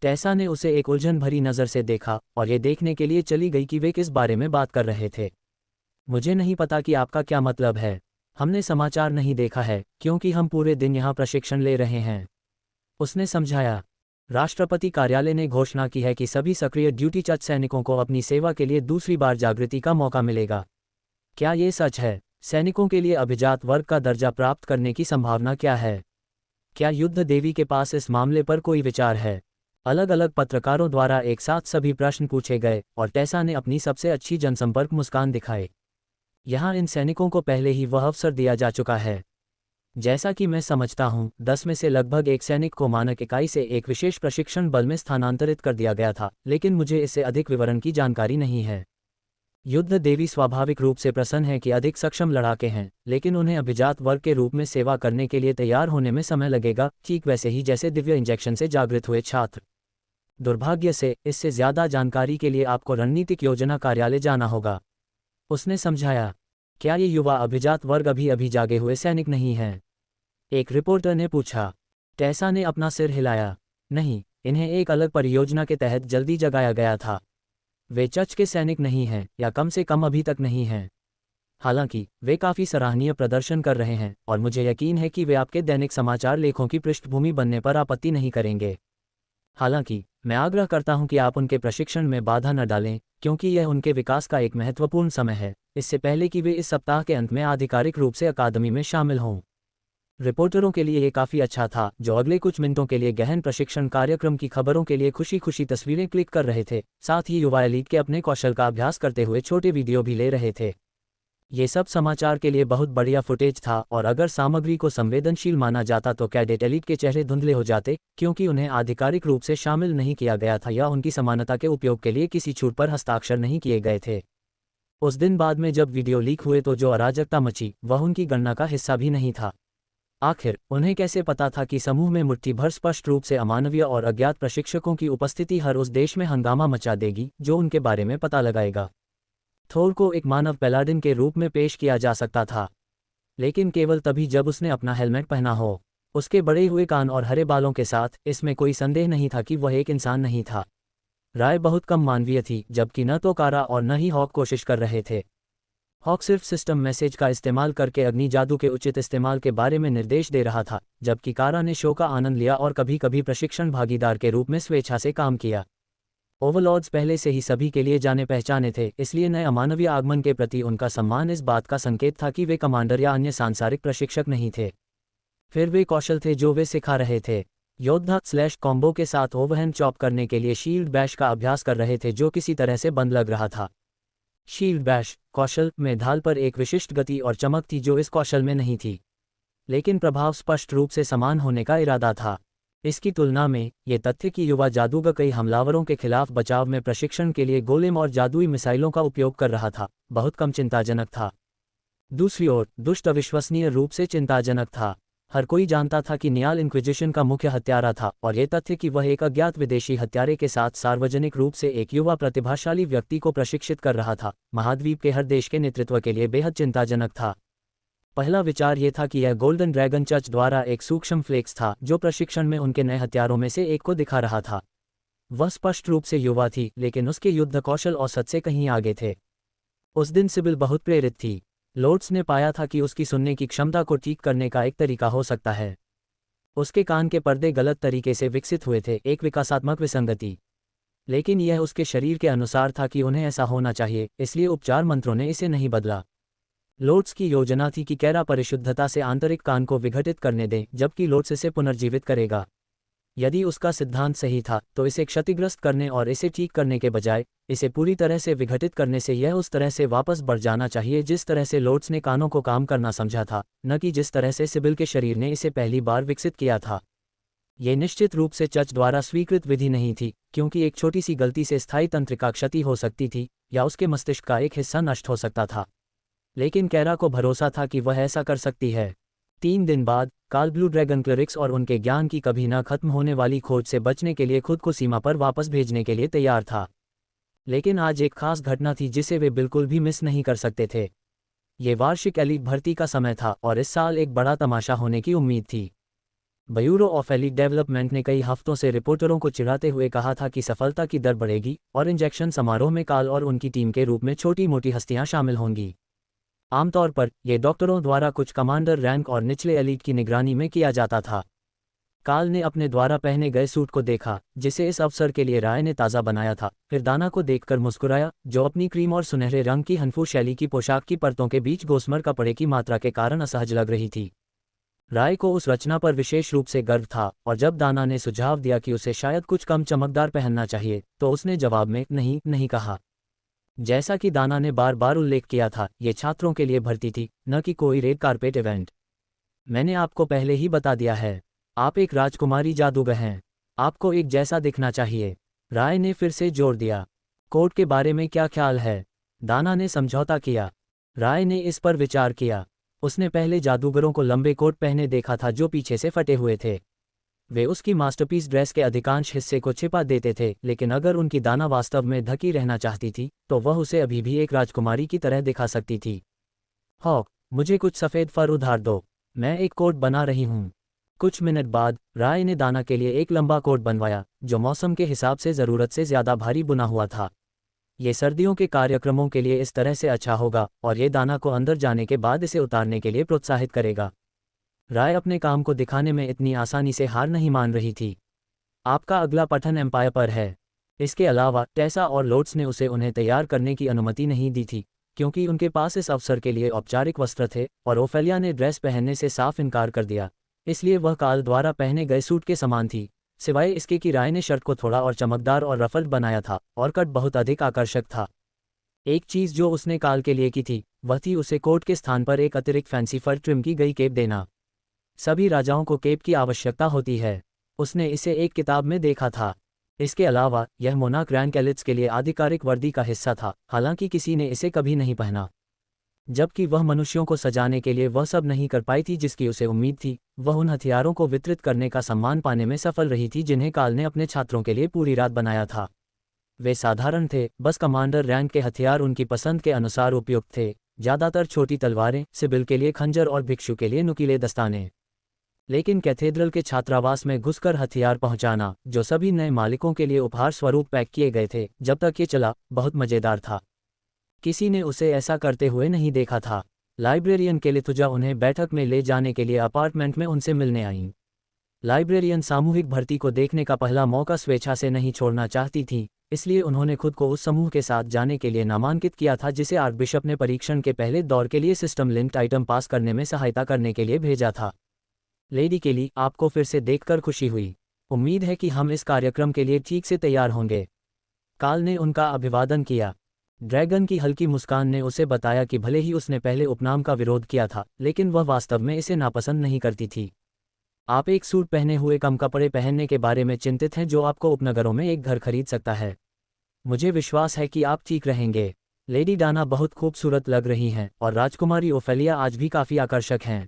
टेसा ने उसे एक उलझन भरी नज़र से देखा और ये देखने के लिए चली गई कि वे किस बारे में बात कर रहे थे। मुझे नहीं पता कि आपका क्या मतलब है। हमने समाचार नहीं देखा है क्योंकि हम पूरे दिन यहाँ प्रशिक्षण ले रहे हैं, उसने समझाया। राष्ट्रपति कार्यालय ने घोषणा की है कि सभी सक्रिय ड्यूटी चच सैनिकों को अपनी सेवा के लिए दूसरी बार जागृति का मौका मिलेगा। क्या ये सच है? सैनिकों के लिए अभिजात वर्ग का दर्जा प्राप्त करने की संभावना क्या है? क्या युद्ध देवी के पास इस मामले पर कोई विचार है? अलग अलग पत्रकारों द्वारा एक साथ सभी प्रश्न पूछे गए और टेसा ने अपनी सबसे अच्छी जनसंपर्क मुस्कान दिखाई। यहाँ इन सैनिकों को पहले ही वह अवसर दिया जा चुका है। जैसा कि मैं समझता हूँ, 10 में से लगभग एक सैनिक को मानक इकाई से एक विशेष प्रशिक्षण बल में स्थानांतरित कर दिया गया था, लेकिन मुझे इससे अधिक विवरण की जानकारी नहीं है। युद्ध देवी स्वाभाविक रूप से प्रसन्न है कि अधिक सक्षम लड़ाके हैं, लेकिन उन्हें अभिजात वर्ग के रूप में सेवा करने के लिए तैयार होने में समय लगेगा, ठीक वैसे ही जैसे दिव्य इंजेक्शन से जागृत हुए छात्र। दुर्भाग्य से इससे ज्यादा जानकारी के लिए आपको रणनीतिक योजना कार्यालय जाना होगा, उसने समझाया। क्या ये युवा अभिजात वर्ग अभी अभी जागे हुए सैनिक नहीं हैं? एक रिपोर्टर ने पूछा। टेसा ने अपना सिर हिलाया। नहीं, इन्हें एक अलग परियोजना के तहत जल्दी जगाया गया था। वे चच के सैनिक नहीं हैं, या कम से कम अभी तक नहीं हैं। हालांकि वे काफ़ी सराहनीय प्रदर्शन कर रहे हैं और मुझे यकीन है कि वे आपके दैनिक समाचार लेखों की पृष्ठभूमि बनने पर आपत्ति नहीं करेंगे। हालांकि मैं आग्रह करता हूं कि आप उनके प्रशिक्षण में बाधा न डालें, क्योंकि यह उनके विकास का एक महत्वपूर्ण समय है, इससे पहले कि वे इस सप्ताह के अंत में आधिकारिक रूप से अकादमी में शामिल हों। रिपोर्टरों के लिए ये काफ़ी अच्छा था, जो अगले कुछ मिनटों के लिए गहन प्रशिक्षण कार्यक्रम की खबरों के लिए खुशी खुशी तस्वीरें क्लिक कर रहे थे, साथ ही युवा एलीट के अपने कौशल का अभ्यास करते हुए छोटे वीडियो भी ले रहे थे। ये सब समाचार के लिए बहुत बढ़िया फुटेज था और अगर सामग्री को संवेदनशील माना जाता तो कैडेट एलीट के चेहरे धुंधले हो जाते, क्योंकि उन्हें आधिकारिक रूप से शामिल नहीं किया गया था या उनकी समानता के उपयोग के लिए किसी छूट पर हस्ताक्षर नहीं किए गए थे। उस दिन बाद में जब वीडियो लीक हुए तो जो अराजकता मची वह उनकी गणना का हिस्सा भी नहीं था। आखिर उन्हें कैसे पता था कि समूह में मुट्ठी भर स्पष्ट रूप से अमानवीय और अज्ञात प्रशिक्षकों की उपस्थिति हर उस देश में हंगामा मचा देगी जो उनके बारे में पता लगाएगा। थोर को एक मानव पैलाडिन के रूप में पेश किया जा सकता था, लेकिन केवल तभी जब उसने अपना हेलमेट पहना हो। उसके बड़े हुए कान और हरे बालों के साथ इसमें कोई संदेह नहीं था कि वह एक इंसान नहीं था। राय बहुत कम मानवीय थी, जबकि न तो कारा और न ही हॉक कोशिश कर रहे थे। हॉक सिर्फ सिस्टम मैसेज का इस्तेमाल करके अग्नि जादू के उचित इस्तेमाल के बारे में निर्देश दे रहा था, जबकि कारा ने शो का आनंद लिया और कभी कभी प्रशिक्षण भागीदार के रूप में स्वेच्छा से काम किया। ओवरलॉर्ड्स पहले से ही सभी के लिए जाने पहचाने थे, इसलिए नए अमानवीय आगमन के प्रति उनका सम्मान इस बात का संकेत था कि वे कमांडर या अन्य सांसारिक प्रशिक्षक नहीं थे। फिर वे कौशल थे जो वे सिखा रहे थे। योद्धा कॉम्बो के साथ ओवरहैंड चॉप करने के लिए शील्ड बैश का अभ्यास कर रहे थे, जो किसी तरह से बंद लग रहा था। शील्ड बैश कौशल में ढाल पर एक विशिष्ट गति और चमक थी जो इस कौशल में नहीं थी, लेकिन प्रभाव स्पष्ट रूप से समान होने का इरादा था। इसकी तुलना में ये तथ्य कि युवा जादूगर कई हमलावरों के खिलाफ बचाव में प्रशिक्षण के लिए गोलेम और जादुई मिसाइलों का उपयोग कर रहा था, बहुत कम चिंताजनक था। दूसरी ओर दुष्ट अविश्वसनीय रूप से चिंताजनक था। हर कोई जानता था कि नियाल इंक्विजिशन का मुख्य हत्यारा था, और ये तथ्य कि वह एक अज्ञात विदेशी हत्यारे के साथ सार्वजनिक रूप से एक युवा प्रतिभाशाली व्यक्ति को प्रशिक्षित कर रहा था, महाद्वीप के हर देश के नेतृत्व के लिए बेहद चिंताजनक था। पहला विचार ये था कि यह गोल्डन ड्रैगन चर्च द्वारा एक सूक्ष्म फ्लेक्स था जो प्रशिक्षण में उनके नए हथियारों में से एक को दिखा रहा था। वह स्पष्ट रूप से युवा थी, लेकिन उसके युद्ध कौशल औसत से कहीं आगे थे। उस दिन सिबिल बहुत प्रेरित थी। लॉर्ड्स ने पाया था कि उसकी सुनने की क्षमता को ठीक करने का एक तरीका हो सकता है। उसके कान के पर्दे गलत तरीके से विकसित हुए थे, एक विकासात्मक विसंगति, लेकिन यह उसके शरीर के अनुसार था कि उन्हें ऐसा होना चाहिए, इसलिए उपचार मंत्रों ने इसे नहीं बदला। लॉर्ड्स की योजना थी कि कैरा परिशुद्धता से आंतरिक कान को विघटित करने दें, जबकि लॉर्ड्स इसे पुनर्जीवित करेगा। यदि उसका सिद्धांत सही था तो इसे क्षतिग्रस्त करने और इसे ठीक करने के बजाय इसे पूरी तरह से विघटित करने से यह उस तरह से वापस बढ़ जाना चाहिए जिस तरह से लॉर्ड्स ने कानों को काम करना समझा था, न कि जिस तरह से सिबिल के शरीर ने इसे पहली बार विकसित किया था। ये निश्चित रूप से चर्च द्वारा स्वीकृत विधि नहीं थी, क्योंकि एक छोटी सी गलती से स्थायी तंत्रिका क्षति हो सकती थी या उसके मस्तिष्क का एक हिस्सा नष्ट हो सकता था। लेकिन कैरा को भरोसा था कि वह ऐसा कर सकती है। 3 दिन बाद काल ब्लू ड्रैगन क्लरिक्स और उनके ज्ञान की कभी न खत्म होने वाली खोज से बचने के लिए खुद को सीमा पर वापस भेजने के लिए तैयार था। लेकिन आज एक खास घटना थी जिसे वे बिल्कुल भी मिस नहीं कर सकते थे। ये वार्षिक एलीट भर्ती का समय था और इस साल एक बड़ा तमाशा होने की उम्मीद थी। ब्यूरो ऑफ एलीट डेवलपमेंट ने कई हफ्तों से रिपोर्टरों को चिढ़ाते हुए कहा था कि सफलता की दर बढ़ेगी और इंजेक्शन समारोह में काल और उनकी टीम के रूप में छोटी मोटी हस्तियां शामिल होंगी। आमतौर पर ये डॉक्टरों द्वारा कुछ कमांडर रैंक और निचले एलीट की निगरानी में किया जाता था। काल ने अपने द्वारा पहने गए सूट को देखा, जिसे इस अवसर के लिए राय ने ताज़ा बनाया था, फिर दाना को देखकर मुस्कुराया, जो अपनी क्रीम और सुनहरे रंग की हनफू शैली की पोशाक की परतों के बीच गोस्मर कपड़े की मात्रा के कारण असहज लग रही थी। राय को उस रचना पर विशेष रूप से गर्व था, और जब दाना ने सुझाव दिया कि उसे शायद कुछ कम चमकदार पहनना चाहिए, तो उसने जवाब में नहीं कहा। जैसा कि दाना ने बार बार उल्लेख किया था, ये छात्रों के लिए भर्ती थी, न कि कोई रेड कारपेट इवेंट। मैंने आपको पहले ही बता दिया है, आप एक राजकुमारी जादूगर हैं, आपको एक जैसा दिखना चाहिए। राय ने फिर से जोर दिया। कोट के बारे में क्या ख्याल है? दाना ने समझौता किया। राय ने इस पर विचार किया। उसने पहले जादूगरों को लंबे कोट पहने देखा था जो पीछे से फटे हुए थे। वे उसकी मास्टरपीस ड्रेस के अधिकांश हिस्से को छिपा देते थे, लेकिन अगर उनकी दाना वास्तव में ढकी रहना चाहती थी तो वह उसे अभी भी एक राजकुमारी की तरह दिखा सकती थी। हॉक, मुझे कुछ सफ़ेद फर उधार दो, मैं एक कोट बना रही हूँ। कुछ मिनट बाद राय ने दाना के लिए एक लंबा कोट बनवाया, जो मौसम के हिसाब से ज़रूरत से ज़्यादा भारी बुना हुआ था। ये सर्दियों के कार्यक्रमों के लिए इस तरह से अच्छा होगा, और ये दाना को अंदर जाने के बाद इसे उतारने के लिए प्रोत्साहित करेगा। राय अपने काम को दिखाने में इतनी आसानी से हार नहीं मान रही थी। आपका अगला पठन एम्पायर पर है। इसके अलावा टेसा और लॉर्ड्स ने उसे उन्हें तैयार करने की अनुमति नहीं दी थी, क्योंकि उनके पास इस अवसर के लिए औपचारिक वस्त्र थे, और ओफेलिया ने ड्रेस पहनने से साफ इनकार कर दिया, इसलिए वह काल द्वारा पहने गए सूट के समान थी, सिवाय इसके कि राय ने शर्ट को थोड़ा और चमकदार और रफल्ड बनाया था, और कट बहुत अधिक आकर्षक था। एक चीज़ जो उसने काल के लिए की थी, वह थी उसे कोट के स्थान पर एक अतिरिक्त फैंसी फर ट्रिम की गई केप देना। सभी राजाओं को केप की आवश्यकता होती है। उसने इसे एक किताब में देखा था। इसके अलावा यह मोनाक रैंक एलिट्स के लिए आधिकारिक वर्दी का हिस्सा था, हालांकि किसी ने इसे कभी नहीं पहना। जबकि वह मनुष्यों को सजाने के लिए वह सब नहीं कर पाई थी जिसकी उसे उम्मीद थी। वह उन हथियारों को वितरित करने का सम्मान पाने में सफल रही थी जिन्हें काल ने अपने छात्रों के लिए पूरी रात बनाया था। वे साधारण थे, बस कमांडर रैंक के हथियार उनकी पसंद के अनुसार उपयुक्त थे, ज़्यादातर छोटी तलवारें, सिबिल के लिए खंजर और भिक्षु के लिए नुकीले दस्ताने। लेकिन कैथेड्रल के छात्रावास में घुसकर हथियार पहुंचाना, जो सभी नए मालिकों के लिए उपहार स्वरूप पैक किए गए थे, जब तक ये चला, बहुत मज़ेदार था। किसी ने उसे ऐसा करते हुए नहीं देखा था। लाइब्रेरियन केलिथुजा उन्हें बैठक में ले जाने के लिए अपार्टमेंट में उनसे मिलने आईं। लाइब्रेरियन सामूहिक भर्ती को देखने का पहला मौका स्वेच्छा से नहीं छोड़ना चाहती थी, इसलिए उन्होंने खुद को उस समूह के साथ जाने के लिए नामांकित किया था जिसे आर्कबिशप ने परीक्षण के पहले दौर के लिए सिस्टम लिंक्ड आइटम पास करने में सहायता करने के लिए भेजा था। लेडी केली, आपको फिर से देखकर खुशी हुई। उम्मीद है कि हम इस कार्यक्रम के लिए ठीक से तैयार होंगे। काल ने उनका अभिवादन किया। ड्रैगन की हल्की मुस्कान ने उसे बताया कि भले ही उसने पहले उपनाम का विरोध किया था, लेकिन वह वास्तव में इसे नापसंद नहीं करती थी। आप एक सूट पहने हुए कम कपड़े पहनने के बारे में चिंतित हैं जो आपको उपनगरों में एक घर खरीद सकता है। मुझे विश्वास है कि आप ठीक रहेंगे। लेडी डाना बहुत खूबसूरत लग रही हैं और राजकुमारी ओफेलिया आज भी काफ़ी आकर्षक हैं।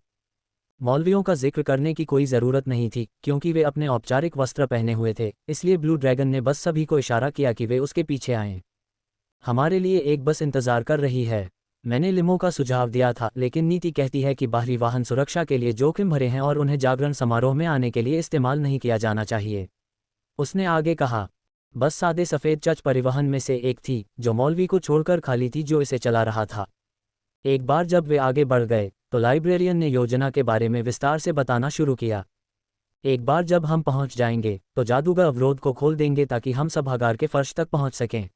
मौलवियों का जिक्र करने की कोई ज़रूरत नहीं थी क्योंकि वे अपने औपचारिक वस्त्र पहने हुए थे, इसलिए ब्लू ड्रैगन ने बस सभी को इशारा किया कि वे उसके पीछे आएं। हमारे लिए एक बस इंतज़ार कर रही है। मैंने लिमो का सुझाव दिया था, लेकिन नीति कहती है कि बाहरी वाहन सुरक्षा के लिए जोखिम भरे हैं और उन्हें जागरण समारोह में आने के लिए इस्तेमाल नहीं किया जाना चाहिए। उसने आगे कहा, बस सादे सफ़ेद चच परिवहन में से एक थी जो मौलवी को छोड़कर खाली थी जो इसे चला रहा था। एक बार जब वे आगे बढ़ गए तो लाइब्रेरियन ने योजना के बारे में विस्तार से बताना शुरू किया। एक बार जब हम पहुंच जाएंगे तो जादूगर अवरोध को खोल देंगे ताकि हम सभागार के फर्श तक पहुंच सकें।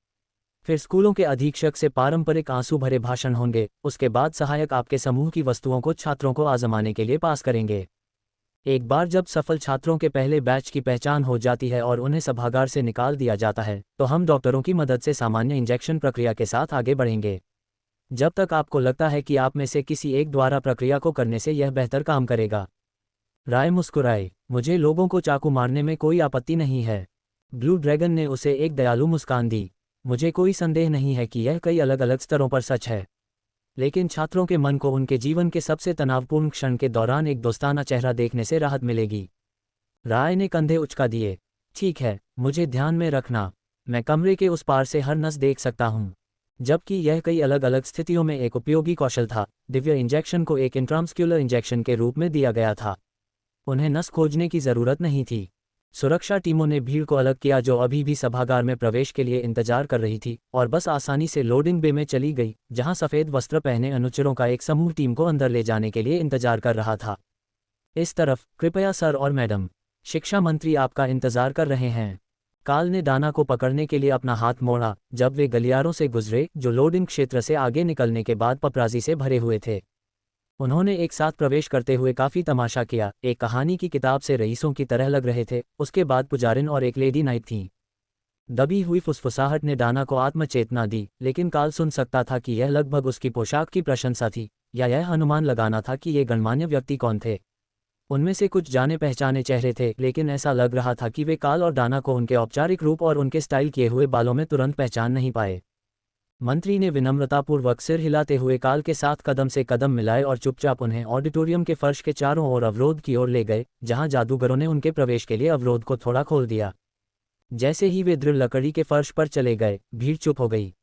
फिर स्कूलों के अधीक्षक से पारंपरिक आंसू भरे भाषण होंगे। उसके बाद सहायक आपके समूह की वस्तुओं को छात्रों को आजमाने के लिए पास करेंगे। एक बार जब सफल छात्रों के पहले बैच की पहचान हो जाती है और उन्हें सभागार से निकाल दिया जाता है, तो हम डॉक्टरों की मदद से सामान्य इंजेक्शन प्रक्रिया के साथ आगे बढ़ेंगे। जब तक आपको लगता है कि आप में से किसी एक द्वारा प्रक्रिया को करने से यह बेहतर काम करेगा। राय मुस्कुराए। मुझे लोगों को चाकू मारने में कोई आपत्ति नहीं है। ब्लू ड्रैगन ने उसे एक दयालु मुस्कान दी। मुझे कोई संदेह नहीं है कि यह कई अलग अलग स्तरों पर सच है, लेकिन छात्रों के मन को उनके जीवन के सबसे तनावपूर्ण क्षण के दौरान एक दोस्ताना चेहरा देखने से राहत मिलेगी। राय ने कंधे उचका दिए। ठीक है, मुझे ध्यान में रखना। मैं कमरे के उस पार से हर नस देख सकता हूँ। जबकि यह कई अलग अलग स्थितियों में एक उपयोगी कौशल था, दिव्य इंजेक्शन को एक इंट्रामस्क्यूलर इंजेक्शन के रूप में दिया गया था। उन्हें नस खोजने की ज़रूरत नहीं थी। सुरक्षा टीमों ने भीड़ को अलग किया जो अभी भी सभागार में प्रवेश के लिए इंतजार कर रही थी, और बस आसानी से लोडिंग बे में चली गई, जहां सफ़ेद वस्त्र पहने अनुचरों का एक समूह टीम को अंदर ले जाने के लिए इंतजार कर रहा था। इस तरफ, कृपया सर और मैडम, शिक्षा मंत्री आपका इंतजार कर रहे हैं। काल ने डाना को पकड़ने के लिए अपना हाथ मोड़ा जब वे गलियारों से गुजरे जो लोडिंग क्षेत्र से आगे निकलने के बाद पपराजी से भरे हुए थे। उन्होंने एक साथ प्रवेश करते हुए काफ़ी तमाशा किया। एक कहानी की किताब से रईसों की तरह लग रहे थे। उसके बाद पुजारिन और एक लेडी नाइट थीं। दबी हुई फुसफुसाहट ने डाना को आत्मचेतना दी, लेकिन काल सुन सकता था कि यह लगभग उसकी पोशाक की प्रशंसा थी, या यह अनुमान लगाना था कि ये गणमान्य व्यक्ति कौन थे। उनमें से कुछ जाने पहचाने चेहरे थे, लेकिन ऐसा लग रहा था कि वे काल और डाना को उनके औपचारिक रूप और उनके स्टाइल किए हुए बालों में तुरंत पहचान नहीं पाए। मंत्री ने विनम्रतापूर्वक सिर हिलाते हुए काल के साथ कदम से कदम मिलाए और चुपचाप उन्हें ऑडिटोरियम के फर्श के चारों ओर अवरोध की ओर ले गए, जहां जादूगरों ने उनके प्रवेश के लिए अवरोध को थोड़ा खोल दिया। जैसे ही वे दृढ़ लकड़ी के फर्श पर चले गए, भीड़ चुप हो गई।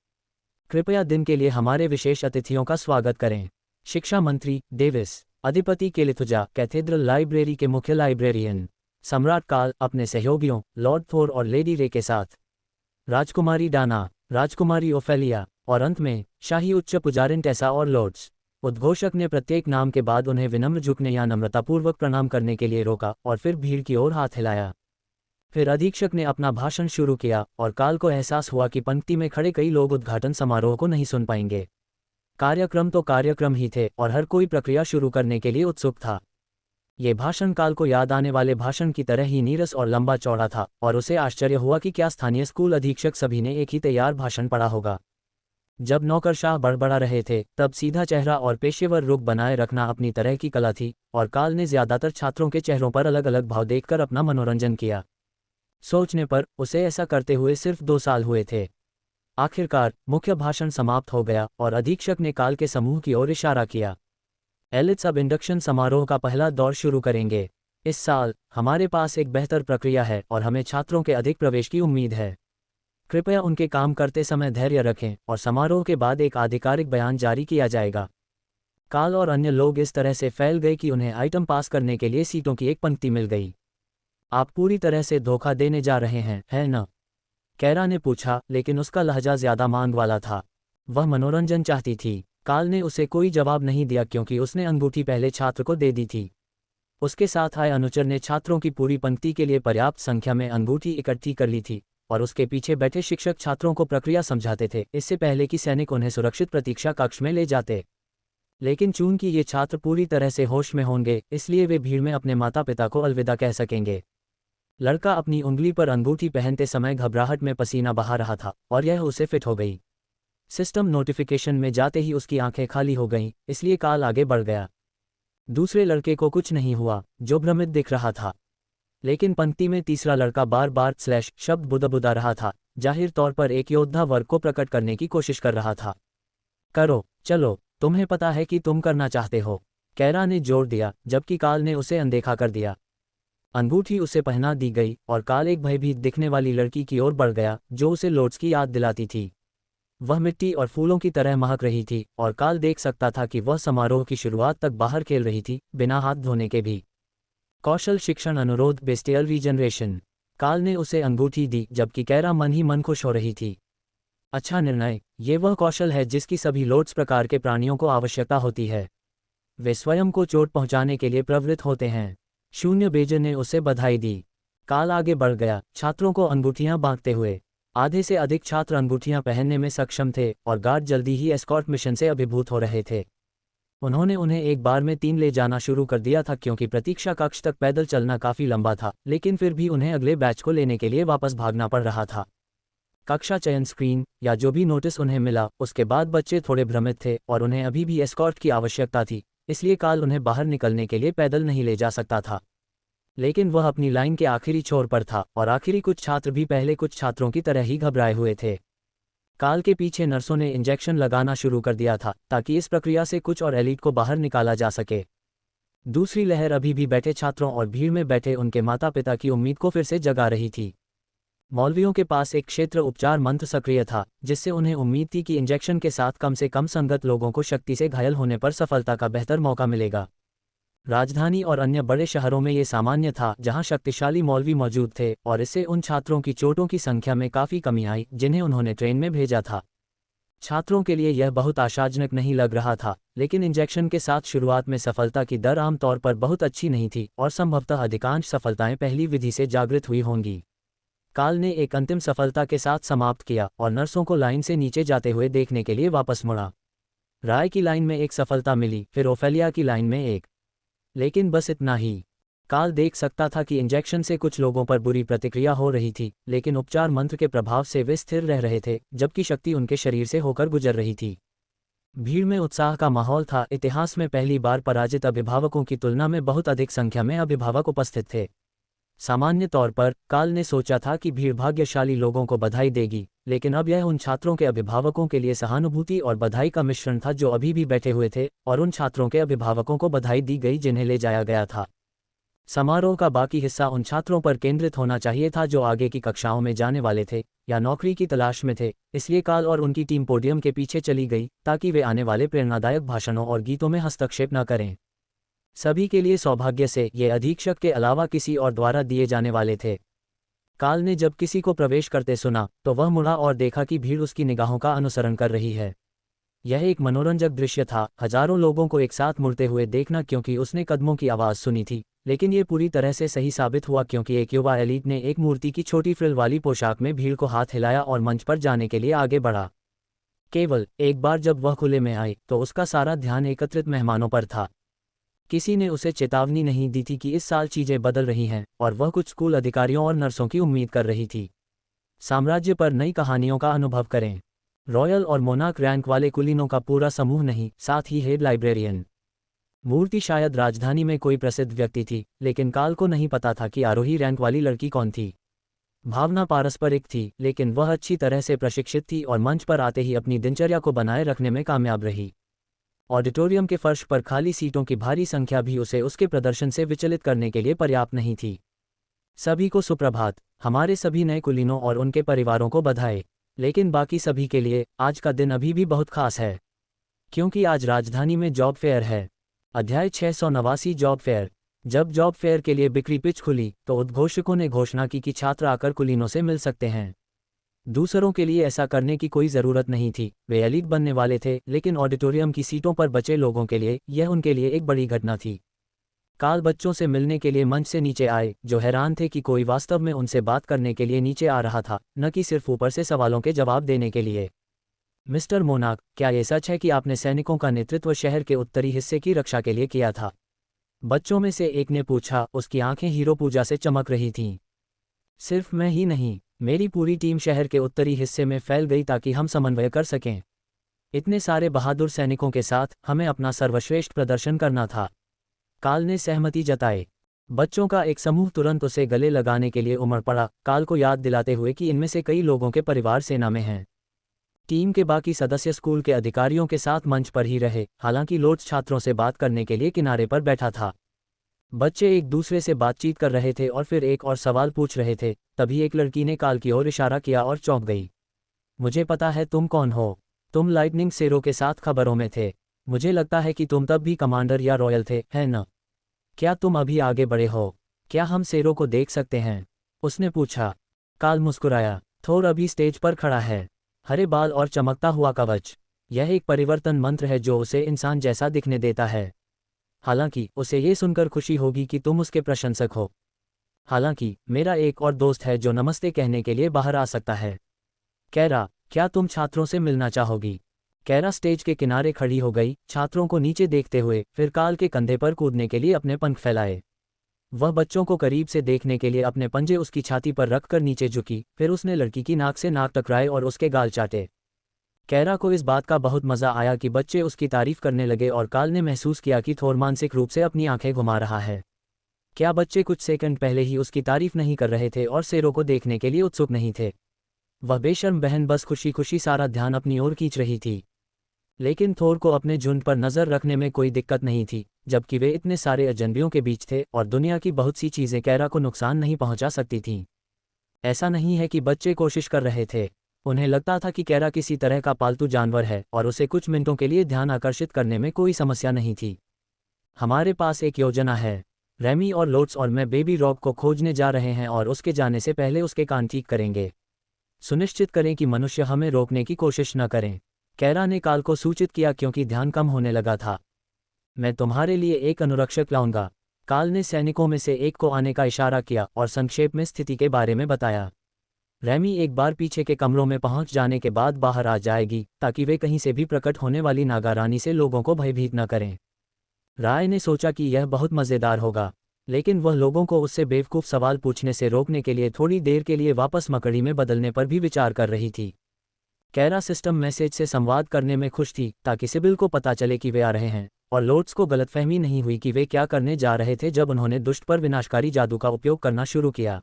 कृपया दिन के लिए हमारे विशेष अतिथियों का स्वागत करें। शिक्षा मंत्री डेविस, अधिपति केलिथुजा, कैथेड्रल लाइब्रेरी के मुख्य लाइब्रेरियन, सम्राट काल अपने सहयोगियों लॉर्ड थोर और लेडी रे के साथ, राजकुमारी डाना, राजकुमारी ओफेलिया, और अंत में शाही उच्च पुजारिन टेसा और लॉर्ड्स। उद्घोषक ने प्रत्येक नाम के बाद उन्हें विनम्र झुकने या नम्रतापूर्वक प्रणाम करने के लिए रोका और फिर भीड़ की ओर हाथ हिलाया। फिर अधीक्षक ने अपना भाषण शुरू किया और काल को एहसास हुआ कि पंक्ति में खड़े कई लोग उद्घाटन समारोह को नहीं सुन पाएंगे। कार्यक्रम तो कार्यक्रम ही थे और हर कोई प्रक्रिया शुरू करने के लिए उत्सुक था। ये भाषण काल को याद आने वाले भाषण की तरह ही नीरस और लंबा चौड़ा था, और उसे आश्चर्य हुआ कि क्या स्थानीय स्कूल अधीक्षक सभी ने एक ही तैयार भाषण पढ़ा होगा। जब नौकरशाह बड़बड़ा रहे थे, तब सीधा चेहरा और पेशेवर रुख बनाए रखना अपनी तरह की कला थी, और काल ने ज्यादातर छात्रों के चेहरों पर अलग अलग भाव देखकर अपना मनोरंजन किया। सोचने पर उसे ऐसा करते हुए सिर्फ 2 साल हुए थे। आखिरकार मुख्य भाषण समाप्त हो गया और अधीक्षक ने काल के समूह की ओर इशारा किया। एलिट्स अब इंडक्शन समारोह का पहला दौर शुरू करेंगे। इस साल हमारे पास एक बेहतर प्रक्रिया है और हमें छात्रों के अधिक प्रवेश की उम्मीद है। कृपया उनके काम करते समय धैर्य रखें और समारोह के बाद एक आधिकारिक बयान जारी किया जाएगा। काल और अन्य लोग इस तरह से फैल गए कि उन्हें आइटम पास करने के लिए सीटों की एक पंक्ति मिल गई। आप पूरी तरह से धोखा देने जा रहे हैं, है न? कैरा ने पूछा, लेकिन उसका लहजा ज्यादा मांग वाला था। वह मनोरंजन चाहती थी। काल ने उसे कोई जवाब नहीं दिया क्योंकि उसने अंगूठी पहले छात्र को दे दी थी। उसके साथ आए अनुचर ने छात्रों की पूरी पंक्ति के लिए पर्याप्त संख्या में अंगूठी इकट्ठी कर ली थी और उसके पीछे बैठे शिक्षक छात्रों को प्रक्रिया समझाते थे, इससे पहले कि सैनिक उन्हें सुरक्षित प्रतीक्षा कक्ष में ले जाते। लेकिन चूंकि ये छात्र पूरी तरह से होश में होंगे, इसलिए वे भीड़ में अपने माता पिता को अलविदा कह सकेंगे। लड़का अपनी उंगली पर अंगूठी पहनते समय घबराहट में पसीना बहा रहा था और यह उसे फिट हो गई। सिस्टम नोटिफिकेशन में जाते ही उसकी आंखें खाली हो गईं, इसलिए काल आगे बढ़ गया। दूसरे लड़के को कुछ नहीं हुआ, जो भ्रमित दिख रहा था। लेकिन पंक्ति में तीसरा लड़का बार बार स्लैश शब्द बुदबुदा रहा था, जाहिर तौर पर एक योद्धा वर्ग को प्रकट करने की कोशिश कर रहा था। करो, चलो, तुम्हें पता है कि तुम करना चाहते हो, कैरा ने जोर दिया, जबकि काल ने उसे अनदेखा कर दिया। अंगूठी उसे पहना दी गई और काल एक भयभीत दिखने वाली लड़की की ओर बढ़ गया जो उसे लोड्स की याद दिलाती थी। वह मिट्टी और फूलों की तरह महक रही थी और काल देख सकता था कि वह समारोह की शुरुआत तक बाहर खेल रही थी, बिना हाथ धोने के भी। कौशल शिक्षण अनुरोध बेस्टियल रीजनरेशन। काल ने उसे अंगूठी दी जबकि कैरा मन ही मन खुश हो रही थी। अच्छा निर्णय, ये वह कौशल है जिसकी सभी लोड्स प्रकार के प्राणियों को आवश्यकता होती है। वे स्वयं को चोट पहुंचाने के लिए प्रवृत्त होते हैं। शून्य बेजर ने उसे बधाई दी। काल आगे बढ़ गया, छात्रों को अंगूठियां बांटते हुए। आधे से अधिक छात्र अंगूठियां पहनने में सक्षम थे और गार्ड जल्दी ही एस्कॉर्ट मिशन से अभिभूत हो रहे थे। उन्होंने उन्हें एक बार में 3 ले जाना शुरू कर दिया था क्योंकि प्रतीक्षा कक्ष तक पैदल चलना काफी लंबा था, लेकिन फिर भी उन्हें अगले बैच को लेने के लिए वापस भागना पड़ रहा था। कक्षा चयन स्क्रीन या जो भी नोटिस उन्हें मिला, उसके बाद बच्चे थोड़े भ्रमित थे और उन्हें अभी भी एस्कॉर्ट की आवश्यकता थी, इसलिए काल उन्हें बाहर निकलने के लिए पैदल नहीं ले जा सकता था। लेकिन वह अपनी लाइन के आखिरी छोर पर था और आखिरी कुछ छात्र भी पहले कुछ छात्रों की तरह ही घबराए हुए थे। काल के पीछे नर्सों ने इंजेक्शन लगाना शुरू कर दिया था ताकि इस प्रक्रिया से कुछ और एलीट को बाहर निकाला जा सके। दूसरी लहर अभी भी बैठे छात्रों और भीड़ में बैठे उनके माता पिता की उम्मीद को फिर से जगा रही थी। मौलवियों के पास एक क्षेत्र उपचार मंत्र सक्रिय था जिससे उन्हें उम्मीद थी कि इंजेक्शन के साथ कम से कम संगत लोगों को शक्ति से घायल होने पर सफलता का बेहतर मौका मिलेगा। राजधानी और अन्य बड़े शहरों में ये सामान्य था जहां शक्तिशाली मौलवी मौजूद थे और इससे उन छात्रों की चोटों की संख्या में काफ़ी कमी आई जिन्हें उन्होंने ट्रेन में भेजा था। छात्रों के लिए यह बहुत आशाजनक नहीं लग रहा था, लेकिन इंजेक्शन के साथ शुरुआत में सफलता की दर आमतौर पर बहुत अच्छी नहीं थी और संभवतः अधिकांश सफलताएं पहली विधि से जागृत हुई होंगी। काल ने एक अंतिम सफलता के साथ समाप्त किया और नर्सों को लाइन से नीचे जाते हुए देखने के लिए वापस मुड़ा। राय की लाइन में एक सफलता मिली, फिर ओफेलिया की लाइन में एक। लेकिन बस इतना ही। काल देख सकता था कि इंजेक्शन से कुछ लोगों पर बुरी प्रतिक्रिया हो रही थी, लेकिन उपचार मंत्र के प्रभाव से वे स्थिर रह रहे थे जबकि शक्ति उनके शरीर से होकर गुजर रही थी। भीड़ में उत्साह का माहौल था। इतिहास में पहली बार पराजित अभिभावकों की तुलना में बहुत अधिक संख्या में अभिभावक उपस्थित थे। सामान्य तौर पर काल ने सोचा था कि भीड़ भाग्यशाली लोगों को बधाई देगी, लेकिन अब यह उन छात्रों के अभिभावकों के लिए सहानुभूति और बधाई का मिश्रण था जो अभी भी बैठे हुए थे और उन छात्रों के अभिभावकों को बधाई दी गई जिन्हें ले जाया गया था। समारोह का बाकी हिस्सा उन छात्रों पर केंद्रित होना चाहिए था जो आगे की कक्षाओं में जाने वाले थे या नौकरी की तलाश में थे, इसलिए काल और उनकी टीम पोडियम के पीछे चली गई ताकि वे आने वाले प्रेरणादायक भाषणों और गीतों में हस्तक्षेप न करें। सभी के लिए सौभाग्य से ये अधीक्षक के अलावा किसी और द्वारा दिए जाने वाले थे। काल ने जब किसी को प्रवेश करते सुना तो वह मुड़ा और देखा कि भीड़ उसकी निगाहों का अनुसरण कर रही है। यह एक मनोरंजक दृश्य था, हजारों लोगों को एक साथ मुड़ते हुए देखना क्योंकि उसने कदमों की आवाज़ सुनी थी, लेकिन ये पूरी तरह से सही साबित हुआ क्योंकि एक युवा एलीट ने एक मूर्ति की छोटी फ्रिल वाली पोशाक में भीड़ को हाथ हिलाया और मंच पर जाने के लिए आगे बढ़ा। केवल एक बार जब वह खुले में आई तो उसका सारा ध्यान एकत्रित मेहमानों पर था। किसी ने उसे चेतावनी नहीं दी थी कि इस साल चीजें बदल रही हैं और वह कुछ स्कूल अधिकारियों और नर्सों की उम्मीद कर रही थी। साम्राज्य पर नई कहानियों का अनुभव करें। रॉयल और मोनार्क रैंक वाले कुलीनों का पूरा समूह नहीं, साथ ही हेड लाइब्रेरियन। मूर्ति शायद राजधानी में कोई प्रसिद्ध व्यक्ति थी, लेकिन काल को नहीं पता था कि आरोही रैंक वाली लड़की कौन थी। भावना पारस्परिक थी, लेकिन वह अच्छी तरह से प्रशिक्षित थी और मंच पर आते ही अपनी दिनचर्या को बनाए रखने में कामयाब रही। ऑडिटोरियम के फर्श पर खाली सीटों की भारी संख्या भी उसे उसके प्रदर्शन से विचलित करने के लिए पर्याप्त नहीं थी। सभी को सुप्रभात। हमारे सभी नए कुलीनों और उनके परिवारों को बधाई। लेकिन बाकी सभी के लिए आज का दिन अभी भी बहुत खास है, क्योंकि आज राजधानी में जॉब फेयर है। अध्याय 689 जॉब फेयर। जब जॉब फेयर के लिए बिक्री पिच खुली तो उद्घोषकों ने घोषणा की कि छात्र आकर कुलीनों से मिल सकते हैं। दूसरों के लिए ऐसा करने की कोई ज़रूरत नहीं थी, वे एलीट बनने वाले थे, लेकिन ऑडिटोरियम की सीटों पर बचे लोगों के लिए यह उनके लिए एक बड़ी घटना थी। काल बच्चों से मिलने के लिए मंच से नीचे आए, जो हैरान थे कि कोई वास्तव में उनसे बात करने के लिए नीचे आ रहा था, न कि सिर्फ ऊपर से सवालों के जवाब देने के लिए। मिस्टर मोनाक, क्या ये सच है कि आपने सैनिकों का नेतृत्व शहर के उत्तरी हिस्से की रक्षा के लिए किया था? बच्चों में से एक ने पूछा, उसकी आंखें हीरो पूजा से चमक रही थीं। सिर्फ मैं ही नहीं, मेरी पूरी टीम शहर के उत्तरी हिस्से में फैल गई ताकि हम समन्वय कर सकें। इतने सारे बहादुर सैनिकों के साथ हमें अपना सर्वश्रेष्ठ प्रदर्शन करना था। काल ने सहमति जताई। बच्चों का एक समूह तुरंत उसे गले लगाने के लिए उमड़ पड़ा, काल को याद दिलाते हुए कि इनमें से कई लोगों के परिवार सेना में हैं। टीम के बाकी सदस्य स्कूल के अधिकारियों के साथ मंच पर ही रहे, हालांकि लोड्स छात्रों से बात करने के लिए किनारे पर बैठा था। बच्चे एक दूसरे से बातचीत कर रहे थे और फिर एक और सवाल पूछ रहे थे। तभी एक लड़की ने काल की ओर इशारा किया और चौंक गई। मुझे पता है तुम कौन हो। तुम लाइटनिंग सेरो के साथ खबरों में थे। मुझे लगता है कि तुम तब भी कमांडर या रॉयल थे, है न? क्या तुम अभी आगे बढ़े हो? क्या हम सेरो को देख सकते हैं? उसने पूछा। काल मुस्कुराया। थोर अभी स्टेज पर खड़ा है, हरे बाल और चमकता हुआ कवच। यह एक परिवर्तन मंत्र है जो उसे इंसान जैसा दिखने देता है। हालांकि उसे ये सुनकर खुशी होगी कि तुम उसके प्रशंसक हो। हालांकि मेरा एक और दोस्त है जो नमस्ते कहने के लिए बाहर आ सकता है। कैरा, क्या तुम छात्रों से मिलना चाहोगी? कैरा स्टेज के किनारे खड़ी हो गई, छात्रों को नीचे देखते हुए, फिर काल के कंधे पर कूदने के लिए अपने पंख फैलाए। वह बच्चों को करीब से देखने के लिए अपने पंजे उसकी छाती पर रखकर नीचे झुकी, फिर उसने लड़की की नाक से नाक टकराए और उसके गाल चाटे। कैरा को इस बात का बहुत मजा आया कि बच्चे उसकी तारीफ करने लगे और काल ने महसूस किया कि थोर मानसिक रूप से अपनी आंखें घुमा रहा है। क्या बच्चे कुछ सेकंड पहले ही उसकी तारीफ नहीं कर रहे थे और सेरो को देखने के लिए उत्सुक नहीं थे? वह बेशर्म बहन बस खुशी खुशी सारा ध्यान अपनी ओर खींच रही थी। लेकिन थोर को अपने झुंड पर नजर रखने में कोई दिक्कत नहीं थी, जबकि वे इतने सारे अजनबियों के बीच थे और दुनिया की बहुत सी चीज़ें कैरा को नुकसान नहीं पहुंचा सकती थीं। ऐसा नहीं है कि बच्चे कोशिश कर रहे थे। उन्हें लगता था कि कैरा किसी तरह का पालतू जानवर है और उसे कुछ मिनटों के लिए ध्यान आकर्षित करने में कोई समस्या नहीं थी। हमारे पास एक योजना है। रेमी और लोट्स और मैं बेबी रॉब को खोजने जा रहे हैं और उसके जाने से पहले उसके कान ठीक करेंगे। सुनिश्चित करें कि मनुष्य हमें रोकने की कोशिश न करें। कैरा ने काल को सूचित किया क्योंकि ध्यान कम होने लगा था। मैं तुम्हारे लिए एक अनुरक्षक लाऊंगा। काल ने सैनिकों में से एक को आने का इशारा किया और संक्षेप में स्थिति के बारे में बताया। रेमी एक बार पीछे के कमरों में पहुंच जाने के बाद बाहर आ जाएगी ताकि वे कहीं से भी प्रकट होने वाली नागारानी से लोगों को भयभीत न करें। राय ने सोचा कि यह बहुत मज़ेदार होगा, लेकिन वह लोगों को उससे बेवकूफ़ सवाल पूछने से रोकने के लिए थोड़ी देर के लिए वापस मकड़ी में बदलने पर भी विचार कर रही थी। कैरा सिस्टम मैसेज से संवाद करने में खुश थी ताकि सिबिल को पता चले कि वे आ रहे हैं, और लोट्स को गलतफहमी नहीं हुई कि वे क्या करने जा रहे थे जब उन्होंने दुष्ट पर विनाशकारी जादू का उपयोग करना शुरू किया।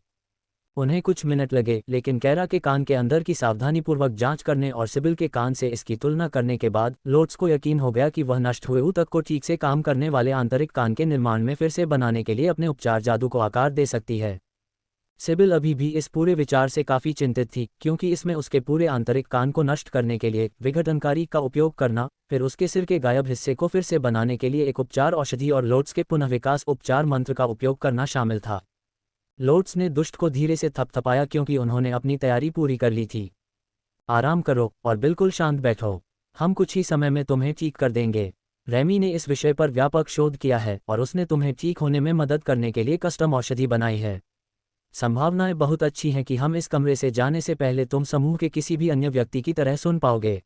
उन्हें कुछ मिनट लगे, लेकिन कैरा के कान के अंदर की सावधानीपूर्वक जांच करने और सिबिल के कान से इसकी तुलना करने के बाद लोट्स को यकीन हो गया कि वह नष्ट हुए ऊतक को ठीक से काम करने वाले आंतरिक कान के निर्माण में फिर से बनाने के लिए अपने उपचार जादू को आकार दे सकती है। सिबिल अभी भी इस पूरे विचार से काफ़ी चिंतित थी, क्योंकि इसमें उसके पूरे आंतरिक कान को नष्ट करने के लिए विघटनकारी का उपयोग करना, फिर उसके सिर के गायब हिस्से को फिर से बनाने के लिए एक उपचार औषधि और लोट्स के पुनः विकास उपचार मंत्र का उपयोग करना शामिल था। लोट्स ने दुष्ट को धीरे से थपथपाया क्योंकि उन्होंने अपनी तैयारी पूरी कर ली थी। आराम करो और बिल्कुल शांत बैठो, हम कुछ ही समय में तुम्हें ठीक कर देंगे। रेमी ने इस विषय पर व्यापक शोध किया है और उसने तुम्हें ठीक होने में मदद करने के लिए कस्टम औषधि बनाई है। संभावनाएं बहुत अच्छी हैं कि हम इस कमरे से जाने से पहले तुम समूह के किसी भी अन्य व्यक्ति की तरह सुन पाओगे।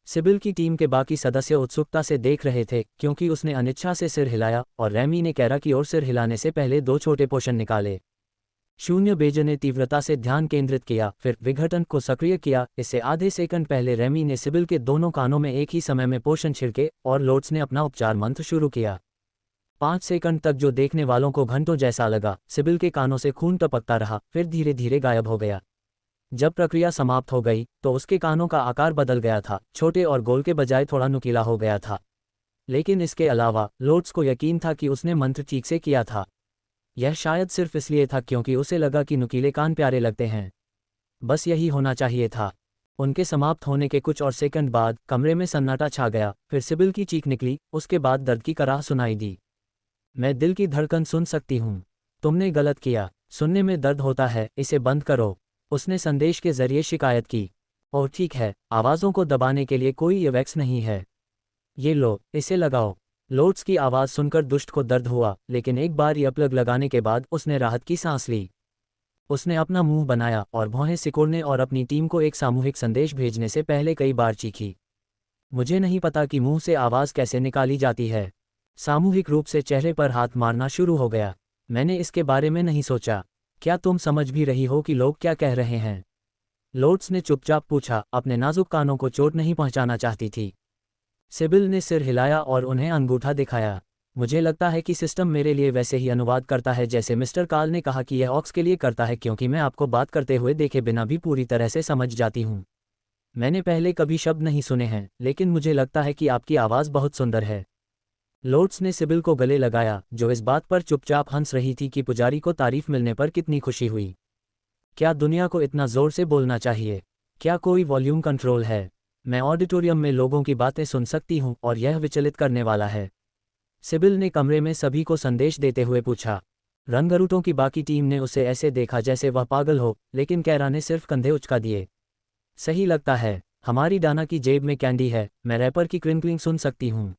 सिबिल की टीम के बाकी सदस्य उत्सुकता से देख रहे थे क्योंकि उसने अनिच्छा से सिर हिलाया और रेमी ने कैरा की ओर सिर हिलाने से पहले 2 छोटे पोषण निकाले। शून्य बेजे ने तीव्रता से ध्यान केंद्रित किया, फिर विघटन को सक्रिय किया। इससे आधे सेकंड पहले रेमी ने सिबिल के दोनों कानों में एक ही समय में पोषण छिड़के और लोट्स ने अपना उपचार मंत्र शुरू किया। 5 सेकंड तक जो देखने वालों को घंटों जैसा लगा। सिबिल के कानों से खून टपकता रहा, फिर धीरे धीरे गायब हो गया। जब प्रक्रिया समाप्त हो गई तो उसके कानों का आकार बदल गया था, छोटे और गोल के बजाय थोड़ा नुकीला हो गया था। लेकिन इसके अलावा लोड्स को यकीन था कि उसने मंत्र ठीक से किया था। यह शायद सिर्फ इसलिए था क्योंकि उसे लगा कि नुकीले कान प्यारे लगते हैं। बस यही होना चाहिए था। उनके समाप्त होने के कुछ और सेकंड बाद कमरे में सन्नाटा छा गया। फिर सिबिल की चीख निकली, उसके बाद दर्द की कराह सुनाई दी। मैं दिल की धड़कन सुन सकती हूँ। तुमने गलत किया। सुनने में दर्द होता है, इसे बंद करो। उसने संदेश के जरिए शिकायत की। और ठीक है, आवाज़ों को दबाने के लिए कोई इवेक्स नहीं है। ये लो, इसे लगाओ। लोड्स की आवाज़ सुनकर दुष्ट को दर्द हुआ, लेकिन एक बार ईयरप्लग लगाने के बाद उसने राहत की सांस ली। उसने अपना मुंह बनाया और भौहें सिकोड़ने और अपनी टीम को एक सामूहिक संदेश भेजने से पहले कई बार चीखी। मुझे नहीं पता कि मुंह से आवाज़ कैसे निकाली जाती है। सामूहिक रूप से चेहरे पर हाथ मारना शुरू हो गया। मैंने इसके बारे में नहीं सोचा। क्या तुम समझ भी रही हो कि लोग क्या कह रहे हैं? लोड्स ने चुपचाप पूछा, अपने नाजुक कानों को चोट नहीं पहुंचाना चाहती थी। सिबिल ने सिर हिलाया और उन्हें अंगूठा दिखाया। मुझे लगता है कि सिस्टम मेरे लिए वैसे ही अनुवाद करता है जैसे मिस्टर काल ने कहा कि यह ऑक्स के लिए करता है, क्योंकि मैं आपको बात करते हुए देखे बिना भी पूरी तरह से समझ जाती हूँ। मैंने पहले कभी शब्द नहीं सुने हैं, लेकिन मुझे लगता है कि आपकी आवाज़ बहुत सुंदर है। लोड्स ने सिबिल को गले लगाया, जो इस बात पर चुपचाप हंस रही थी कि पुजारी को तारीफ मिलने पर कितनी खुशी हुई। क्या दुनिया को इतना जोर से बोलना चाहिए? क्या कोई वॉल्यूम कंट्रोल है? मैं ऑडिटोरियम में लोगों की बातें सुन सकती हूँ और यह विचलित करने वाला है। सिबिल ने कमरे में सभी को संदेश देते हुए पूछा। रंगरूटों की बाकी टीम ने उसे ऐसे देखा जैसे वह पागल हो, लेकिन कैरा ने सिर्फ कंधे उचका दिए। सही लगता है। हमारी डाना की जेब में कैंडी है। मैं रैपर की क्रिंकलिंग सुन सकती हूँ।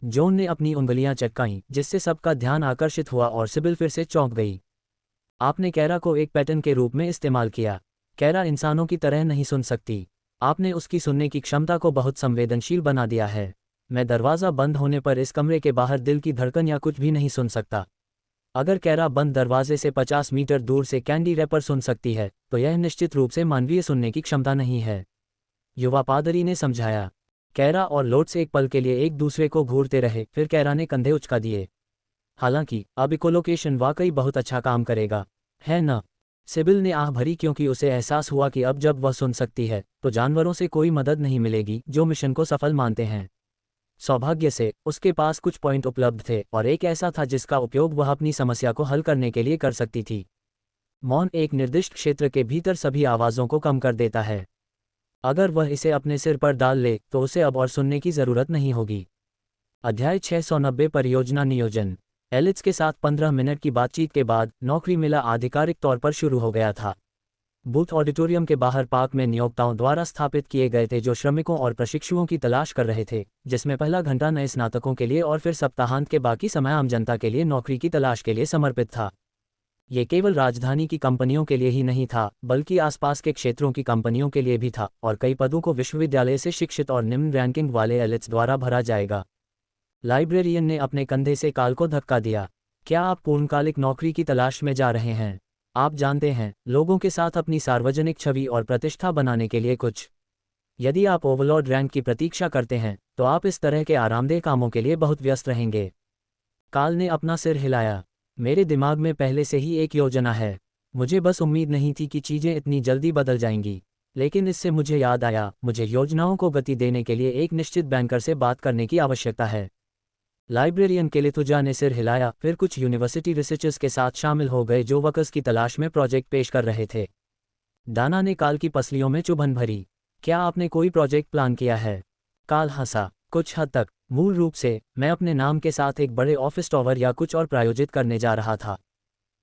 जॉन ने अपनी उंगलियां चटकाईं, जिससे सबका ध्यान आकर्षित हुआ और सिबिल फिर से चौंक गई। आपने कैरा को एक पैटर्न के रूप में इस्तेमाल किया। कैरा इंसानों की तरह नहीं सुन सकती। आपने उसकी सुनने की क्षमता को बहुत संवेदनशील बना दिया है। मैं दरवाज़ा बंद होने पर इस कमरे के बाहर दिल की धड़कन या कुछ भी नहीं सुन सकता। अगर कैरा बंद दरवाजे से 50 मीटर दूर से कैंडी रैपर सुन सकती है, तो यह निश्चित रूप से मानवीय सुनने की क्षमता नहीं है, युवा पादरी ने समझाया। कैरा और लोड्स एक पल के लिए एक दूसरे को घूरते रहे, फिर कैरा ने कंधे उचका दिए। हालांकि अब इकोलोकेशन वाकई बहुत अच्छा काम करेगा, है ना? सिबिल ने आह भरी, क्योंकि उसे एहसास हुआ कि अब जब वह सुन सकती है तो जानवरों से कोई मदद नहीं मिलेगी जो मिशन को सफल मानते हैं। सौभाग्य से उसके पास कुछ पॉइंट उपलब्ध थे और एक ऐसा था जिसका उपयोग वह अपनी समस्या को हल करने के लिए कर सकती थी। मौन एक निर्दिष्ट क्षेत्र के भीतर सभी आवाज़ों को कम कर देता है। अगर वह इसे अपने सिर पर डाल ले तो उसे अब और सुनने की ज़रूरत नहीं होगी। अध्याय 690 परियोजना नियोजन। एलिट्स के साथ 15 मिनट की बातचीत के बाद नौकरी मेला आधिकारिक तौर पर शुरू हो गया था। बूथ ऑडिटोरियम के बाहर पार्क में नियोक्ताओं द्वारा स्थापित किए गए थे जो श्रमिकों और प्रशिक्षुओं की तलाश कर रहे थे, जिसमें पहला घंटा नए स्नातकों के लिए और फिर सप्ताहांत के बाकी समय आम जनता के लिए नौकरी की तलाश के लिए समर्पित था। ये केवल राजधानी की कंपनियों के लिए ही नहीं था, बल्कि आसपास के क्षेत्रों की कंपनियों के लिए भी था, और कई पदों को विश्वविद्यालय से शिक्षित और निम्न रैंकिंग वाले एलिट्स द्वारा भरा जाएगा। लाइब्रेरियन ने अपने कंधे से काल को धक्का दिया। क्या आप पूर्णकालिक नौकरी की तलाश में जा रहे हैं? आप जानते हैं, लोगों के साथ अपनी सार्वजनिक छवि और प्रतिष्ठा बनाने के लिए कुछ। यदि आप ओवरलॉर्ड रैंक की प्रतीक्षा करते हैं तो आप इस तरह के आरामदेह कामों के लिए बहुत व्यस्त रहेंगे। काल ने अपना सिर हिलाया। मेरे दिमाग में पहले से ही एक योजना है। मुझे बस उम्मीद नहीं थी कि चीज़ें इतनी जल्दी बदल जाएंगी। लेकिन इससे मुझे याद आया, मुझे योजनाओं को गति देने के लिए एक निश्चित बैंकर से बात करने की आवश्यकता है। लाइब्रेरियन केलिथुजा ने सिर हिलाया, फिर कुछ यूनिवर्सिटी रिसर्चर्स के साथ शामिल हो गए जो वर्कर्स की तलाश में प्रोजेक्ट पेश कर रहे थे। दाना ने काल की पसलियों में चुभन भरी। क्या आपने कोई प्रोजेक्ट प्लान किया है? काल हंसा। कुछ हद तक। मूल रूप से मैं अपने नाम के साथ एक बड़े ऑफिस टॉवर या कुछ और प्रायोजित करने जा रहा था।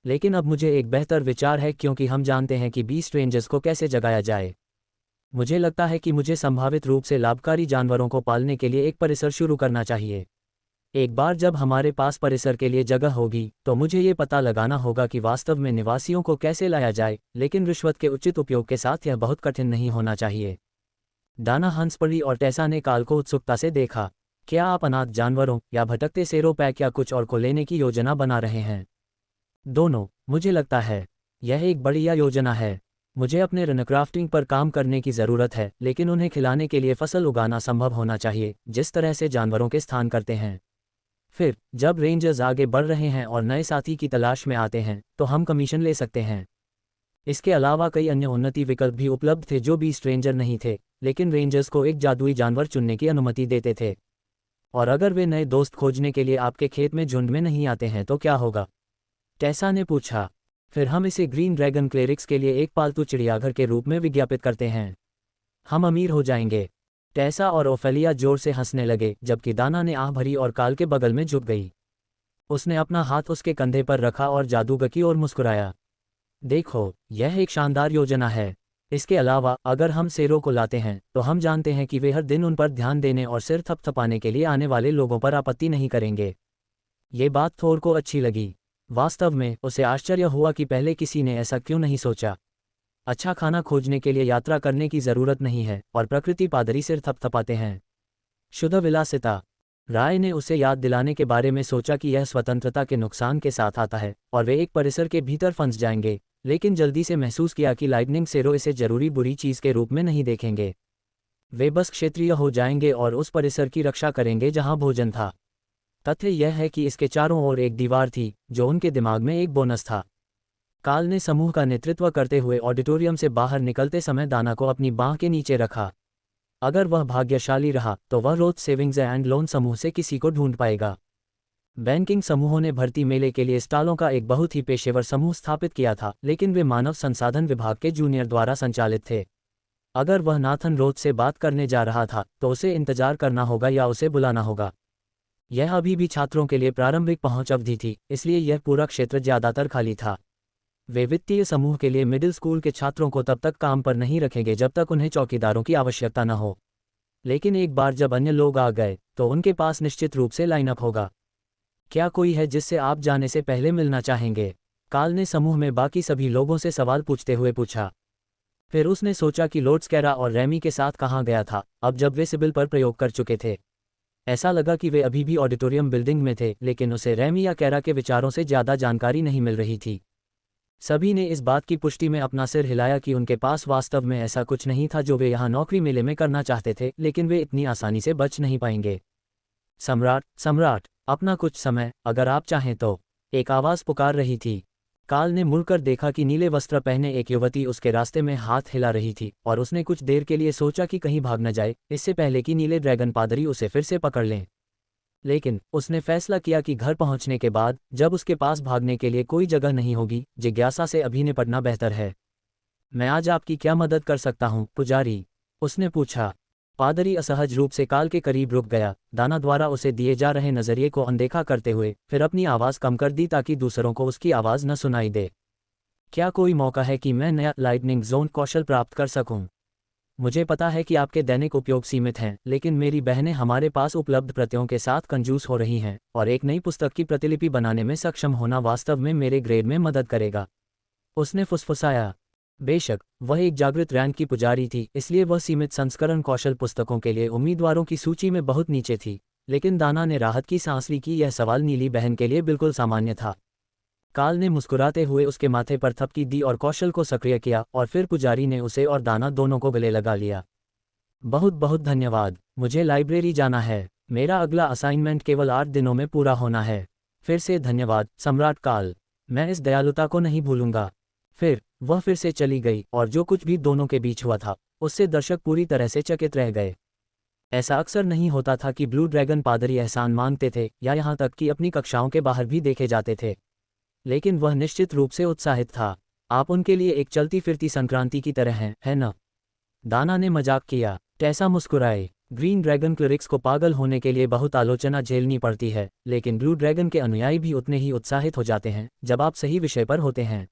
लेकिन अब मुझे एक बेहतर विचार है, क्योंकि हम जानते हैं कि बीस्ट रेंजर्स को कैसे जगाया जाए। मुझे लगता है कि मुझे संभावित रूप से लाभकारी जानवरों को पालने के लिए एक परिसर शुरू करना चाहिए। एक बार जब हमारे पास परिसर के लिए जगह होगी तो मुझे ये पता लगाना होगा कि वास्तव में निवासियों को कैसे लाया जाए, लेकिन रिश्वत के उचित उपयोग के साथ यह बहुत कठिन नहीं होना चाहिए। दाना हंस पड़ी और टेसा ने काल को उत्सुकता से देखा। क्या आप अनाथ जानवरों या भटकते सेरो पैक या कुछ और को लेने की योजना बना रहे हैं? दोनों, मुझे लगता है। यह एक बढ़िया योजना है। मुझे अपने रनक्राफ्टिंग पर काम करने की ज़रूरत है, लेकिन उन्हें खिलाने के लिए फसल उगाना संभव होना चाहिए, जिस तरह से जानवरों के स्थान करते हैं। फिर जब रेंजर्स आगे बढ़ रहे हैं और नए साथी की तलाश में आते हैं तो हम कमीशन ले सकते हैं। इसके अलावा कई अन्य उन्नति विकल्प भी उपलब्ध थे जो बीस्ट रेंजर नहीं थे, लेकिन रेंजर्स को एक जादुई जानवर चुनने की अनुमति देते थे। और अगर वे नए दोस्त खोजने के लिए आपके खेत में झुंड में नहीं आते हैं तो क्या होगा? टेसा ने पूछा। फिर हम इसे ग्रीन ड्रैगन क्लेरिक्स के लिए एक पालतू चिड़ियाघर के रूप में विज्ञापित करते हैं। हम अमीर हो जाएंगे। टेसा और ओफेलिया जोर से हंसने लगे, जबकि दाना ने आह भरी और काल के बगल में झुक गई। उसने अपना हाथ उसके कंधे पर रखा और जादूगर और मुस्कुराया। देखो, यह एक शानदार योजना है। इसके अलावा अगर हम शेरों को लाते हैं तो हम जानते हैं कि वे हर दिन उन पर ध्यान देने और सिर थपथपाने के लिए आने वाले लोगों पर आपत्ति नहीं करेंगे। ये बात थोर को अच्छी लगी। वास्तव में उसे आश्चर्य हुआ कि पहले किसी ने ऐसा क्यों नहीं सोचा। अच्छा खाना खोजने के लिए यात्रा करने की ज़रूरत नहीं है और प्रकृति पादरी सिर थपथपाते हैं। शुद्ध विलासिता। राय ने उसे याद दिलाने के बारे में सोचा कि यह स्वतंत्रता के नुकसान के साथ आता है और वे एक परिसर के भीतर फंस जाएंगे, लेकिन जल्दी से महसूस किया कि लाइटनिंग सेरो इसे जरूरी बुरी चीज़ के रूप में नहीं देखेंगे। वे बस क्षेत्रीय हो जाएंगे और उस परिसर की रक्षा करेंगे जहां भोजन था। तथ्य यह है कि इसके चारों ओर एक दीवार थी जो उनके दिमाग में एक बोनस था। काल ने समूह का नेतृत्व करते हुए ऑडिटोरियम से बाहर निकलते समय दाना को अपनी बांह के नीचे रखा। अगर वह भाग्यशाली रहा तो वह रोथ सेविंग्स एंड लोन समूह से किसी को ढूंढ पाएगा। बैंकिंग समूहों ने भर्ती मेले के लिए स्टॉलों का एक बहुत ही पेशेवर समूह स्थापित किया था, लेकिन वे मानव संसाधन विभाग के जूनियर द्वारा संचालित थे। अगर वह नाथन रोथ से बात करने जा रहा था तो उसे इंतजार करना होगा या उसे बुलाना होगा। यह अभी भी छात्रों के लिए प्रारंभिक पहुंच अवधि थी, इसलिए यह पूरा क्षेत्र ज्यादातर खाली था। वे वित्तीय समूह के लिए मिडिल स्कूल के छात्रों को तब तक काम पर नहीं रखेंगे जब तक उन्हें चौकीदारों की आवश्यकता न हो। लेकिन एक बार जब अन्य लोग आ गए तो उनके पास निश्चित रूप से लाइनअप होगा। क्या कोई है जिससे आप जाने से पहले मिलना चाहेंगे? काल ने समूह में बाकी सभी लोगों से सवाल पूछते हुए पूछा। फिर उसने सोचा कि लॉर्ड स्कैरा और रैमी के साथ कहाँ गया था, अब जब वे सिबिल पर प्रयोग कर चुके थे। ऐसा लगा कि वे अभी भी ऑडिटोरियम बिल्डिंग में थे, लेकिन उसे रैमी या कैरा के विचारों से ज़्यादा जानकारी नहीं मिल रही थी। सभी ने इस बात की पुष्टि में अपना सिर हिलाया कि उनके पास वास्तव में ऐसा कुछ नहीं था जो वे यहाँ नौकरी मेले में करना चाहते थे, लेकिन वे इतनी आसानी से बच नहीं पाएंगे। सम्राट, अपना कुछ समय, अगर आप चाहें तो, एक आवाज़ पुकार रही थी। काल ने मुड़कर देखा कि नीले वस्त्र पहने एक युवती उसके रास्ते में हाथ हिला रही थी और उसने कुछ देर के लिए सोचा कि कहीं भाग न जाए, इससे पहले कि नीले ड्रैगन पादरी उसे फिर से पकड़ लें। लेकिन उसने फैसला किया कि घर पहुंचने के बाद, जब उसके पास भागने के लिए कोई जगह नहीं होगी, जिज्ञासा से अभी निपटना बेहतर है। मैं आज आपकी क्या मदद कर सकता हूं, पुजारी? उसने पूछा। पादरी असहज रूप से काल के करीब रुक गया, दाना द्वारा उसे दिए जा रहे नजरिए को अनदेखा करते हुए, फिर अपनी आवाज़ कम कर दी ताकि दूसरों को उसकी आवाज़ न सुनाई दे। क्या कोई मौका है कि मैं नया लाइटनिंग जोन कौशल प्राप्त कर सकूं? मुझे पता है कि आपके दैनिक उपयोग सीमित हैं, लेकिन मेरी बहनें हमारे पास उपलब्ध प्रतियों के साथ कंजूस हो रही हैं, और एक नई पुस्तक की प्रतिलिपि बनाने में सक्षम होना वास्तव में मेरे ग्रेड में मदद करेगा। उसने फुसफुसाया। बेशक, वह एक जागृत रैंक की पुजारी थी, इसलिए वह सीमित संस्करण कौशल पुस्तकों के लिए उम्मीदवारों की सूची में बहुत नीचे थी, लेकिन दाना ने राहत की सांस ली कि यह सवाल नीली बहन के लिए बिल्कुल सामान्य था। काल ने मुस्कुराते हुए उसके माथे पर थपकी दी और कौशल को सक्रिय किया, और फिर पुजारी ने उसे और दाना दोनों को गले लगा लिया। बहुत बहुत धन्यवाद, मुझे लाइब्रेरी जाना है। मेरा अगला असाइनमेंट केवल 8 दिनों में पूरा होना है। फिर से धन्यवाद, सम्राट काल। मैं इस दयालुता को नहीं भूलूंगा। फिर वह फिर से चली गई, और जो कुछ भी दोनों के बीच हुआ था, उससे दर्शक पूरी तरह से चकित रह गए। ऐसा अक्सर नहीं होता था कि ब्लू ड्रैगन पादरी एहसान मांगते थे, या यहाँ तक कि अपनी कक्षाओं के बाहर भी देखे जाते थे। लेकिन वह निश्चित रूप से उत्साहित था। आप उनके लिए एक चलती फिरती संक्रांति की तरह हैं, है न? दाना ने मजाक किया। टेसा मुस्कुराए। ग्रीन ड्रैगन क्लरिक्स को पागल होने के लिए बहुत आलोचना झेलनी पड़ती है, लेकिन ब्लू ड्रैगन के अनुयायी भी उतने ही उत्साहित हो जाते हैं जब आप सही विषय पर होते हैं।